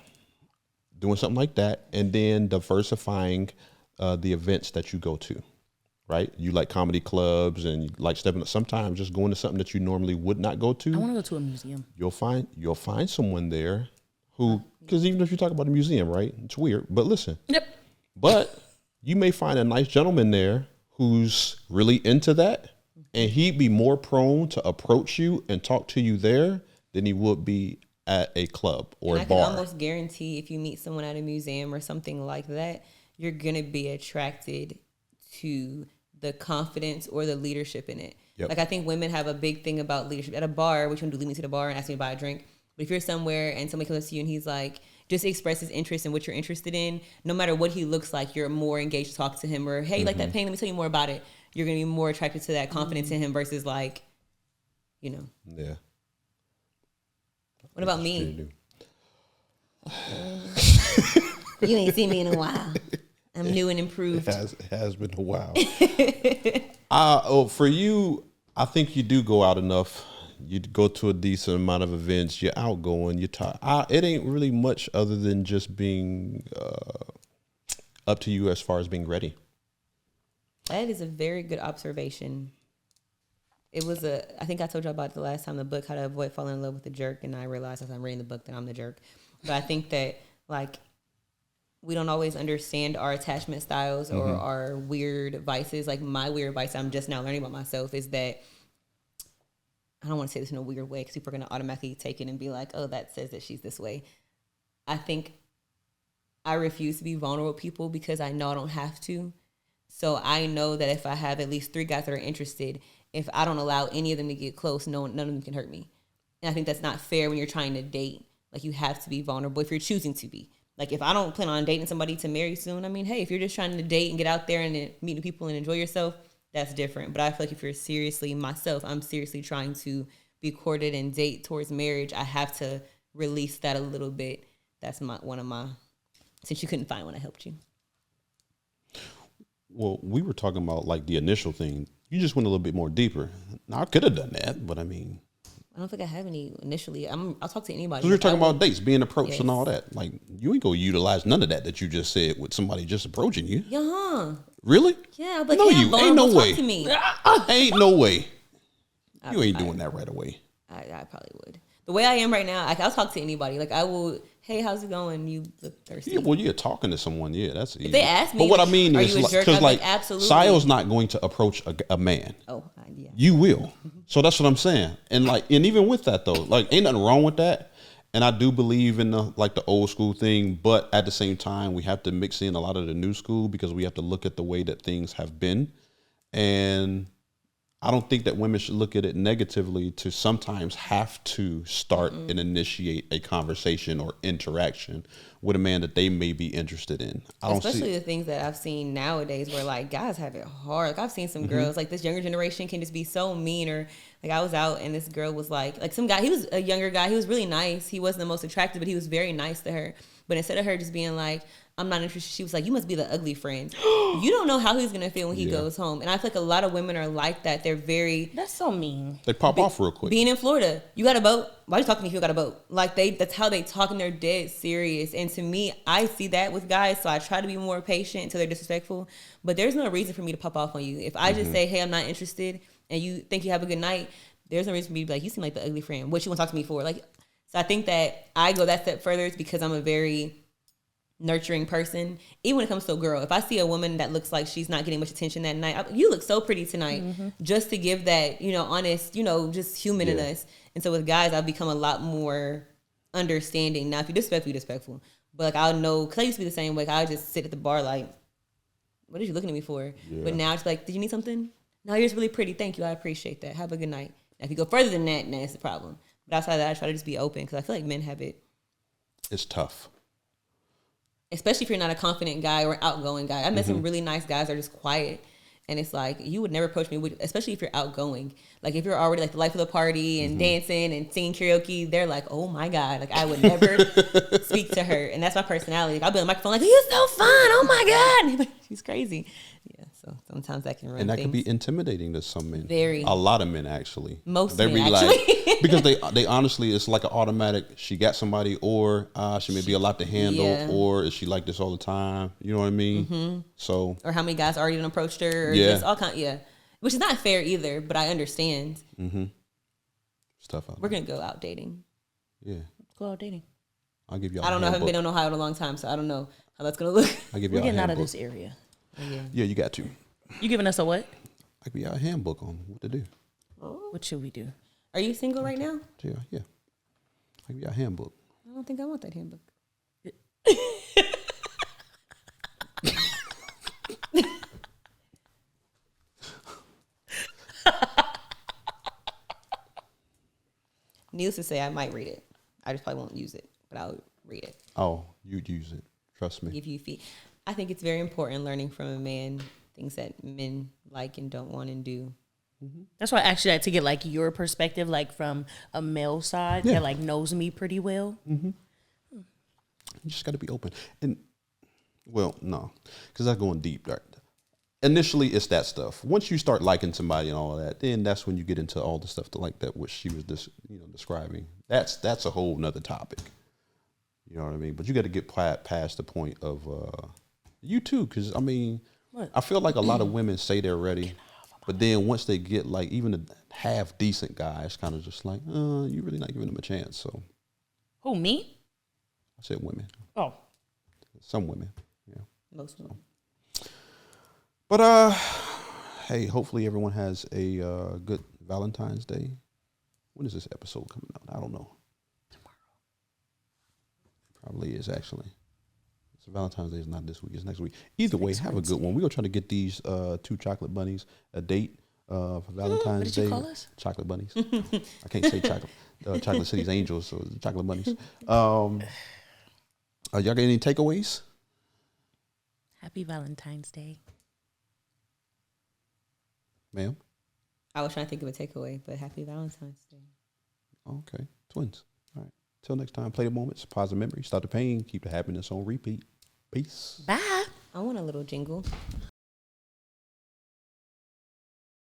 and then diversifying the events that you go to, right? You like comedy clubs and you like stepping up. Sometimes just going to something that you normally would not go to. I want to go to a museum. You'll find someone there who, because even if you talk about a museum, right? It's weird, but listen. Yep. But you may find a nice gentleman there who's really into that, and he'd be more prone to approach you and talk to you there than he would be at a club or a bar. I can almost guarantee if you meet someone at a museum or something like that, you're going to be attracted to the confidence or the leadership in it. Yep. Like I think women have a big thing about leadership. At a bar, which one do lead me to the bar and ask me to buy a drink? But if you're somewhere and somebody comes up to you and he's like, just expresses interest in what you're interested in, no matter what he looks like, you're more engaged to talk to him. Or, hey, you like that pain? Let me tell you more about it. You're going to be more attracted to that confidence in him versus like, you know. Yeah. What about me? You ain't seen me in a while. I'm new and improved. It has been a while. For you, I think you do go out enough. You go to a decent amount of events. You're outgoing. You talk. It ain't really much other than just being up to you as far as being ready. That is a very good observation. It was I think I told you about the last time, the book, How to Avoid Falling in Love with a Jerk. And I realized as I'm reading the book that I'm the jerk. But I think that like we don't always understand our attachment styles or our weird vices. Like my weird vice I'm just now learning about myself is that I don't want to say this in a weird way because people are going to automatically take it and be like, oh, that says that she's this way. I think I refuse to be vulnerable with people because I know I don't have to. So I know that if I have at least 3 guys that are interested, if I don't allow any of them to get close, none of them can hurt me. And I think that's not fair when you're trying to date. Like you have to be vulnerable if you're choosing to be. Like if I don't plan on dating somebody to marry soon, I mean, hey, if you're just trying to date and get out there and meet new people and enjoy yourself, that's different. But I feel like if you're seriously myself, I'm seriously trying to be courted and date towards marriage, I have to release that a little bit. That's one of my, since you couldn't find one, I helped you. Well, we were talking about like the initial thing. You just went a little bit more deeper. Now, I could have done that, but I mean, I don't think I have any initially. I'll talk to anybody. Because we're talking about dates, being approached and all that. Like, you ain't gonna utilize none of that you just said with somebody just approaching you. Yeah. Really? Yeah. But no, yeah, you ain't no way. To me. Ain't no way. You ain't doing that right away. I probably would. The way I am right now, I'll talk to anybody. Like I will. Hey, how's it going? You look thirsty. Yeah, well, you're talking to someone. Yeah, that's easy. If they ask me, but what I mean are is, you a jerk? because like, absolutely. Sio's not going to approach a man. Oh, yeah. You will. So that's what I'm saying. And even with that though, like, ain't nothing wrong with that. And I do believe in the old school thing, but at the same time, we have to mix in a lot of the new school because we have to look at the way that things have been. And I don't think that women should look at it negatively to sometimes have to start and initiate a conversation or interaction with a man that they may be interested in. I don't Especially see the things that I've seen nowadays where like guys have it hard. Like I've seen some girls like this younger generation can just be so mean, or like I was out and this girl was like some guy, he was a younger guy, he was really nice. He wasn't the most attractive, but he was very nice to her. But instead of her just being like, I'm not interested, she was like, you must be the ugly friend. You don't know how he's gonna feel when he goes home. And I feel like a lot of women are like that. They're very That's so mean. they pop off real quick. being in Florida, you got a boat? Why are you talking to me if you got a boat? Like that's how they talk, and they're dead serious. And to me, I see that with guys, so I try to be more patient until they're disrespectful. But there's no reason for me to pop off on you. If I just say, hey, I'm not interested, and you think you have a good night, there's no reason for me to be like, you seem like the ugly friend. What you want to talk to me for? Like, so I think that I go that step further. It's because I'm a very nurturing person. Even when it comes to a girl, if I see a woman that looks like she's not getting much attention that night, you look so pretty tonight, just to give that, honest, just human in us. And so with guys, I've become a lot more understanding. Now, if you're disrespectful, you're disrespectful. But like I'll know, because I used to be the same way. Like, I'll just sit at the bar like, what are you looking at me for? Yeah. But now it's like, did you need something? No, you're just really pretty. Thank you. I appreciate that. Have a good night. Now, if you go further than that, then it's a problem. But outside of that, I try to just be open, because I feel like men have it. It's tough. Especially if you're not a confident guy or outgoing guy. I met some really nice guys that are just quiet. And it's like, you would never approach me, especially if you're outgoing. Like, if you're already like the life of the party and dancing and singing karaoke, they're like, oh my God. Like, I would never speak to her. And that's my personality. Like, I'll be on the microphone like, you're so fun. Oh my God. She's crazy. Yeah. So sometimes that can ruin And that things. can be intimidating to some men. Very. A lot of men, actually. Most they men, be actually. like, because they honestly, it's like an automatic, she got somebody, or she may be a lot to handle, Yeah. or is she like this all the time? You know what I mean? So, Or how many guys already approached her. Or Yeah. just all kind. Which is not fair either, but I understand. stuff out We're there. going to go out dating. Yeah. Go out dating. I'll give y'all I don't know. I a haven't been handbook. in Ohio in a long time, so I don't know how that's going to look. I'll give We're y'all a getting out of handbook. this area. Yeah, you got to. You giving us a what? I'll give y'all a handbook on what to do. What should we do? Are you single right now? Yeah. I'll give y'all a handbook. I don't think I want that handbook. Needless to say, I might read it. I just probably won't use it, but I'll read it. Oh, you'd use it. Trust me. Give you feed. I think it's very important learning from a man things that men like and don't want and do. That's why I actually like to get like your perspective, like from a male side Yeah. that like knows me pretty well. You just got to be open. And, well, no, because that's going deep. Right? Initially, it's that stuff. Once you start liking somebody and all of that, then that's when you get into all the stuff to like that, which she was describing. That's a whole nother topic. You know what I mean? But you got to get past the point of you too, because I mean, I feel like a lot of women say they're ready, but then once they get like even a half decent guy, it's kind of just like, you really not giving them a chance. So Who, me? I said women, Oh, some women, yeah. Most women. But hey, hopefully everyone has a good Valentine's Day. When is this episode coming out? I don't know. Probably is actually. So Valentine's Day is not this week; it's next week. Either way, have a good one. We're gonna try to get these two chocolate bunnies a date for Valentine's what did you Day. call us? Chocolate bunnies. I can't say chocolate. Chocolate City's Angels, so it's chocolate bunnies. Y'all got any takeaways? happy Valentine's Day. Ma'am? I was trying to think of a takeaway, but happy Valentine's Day. Okay, twins. All right. Till next time, play the moments, positive memories, stop the pain, keep the happiness on repeat. Peace. Bye. I want a little jingle.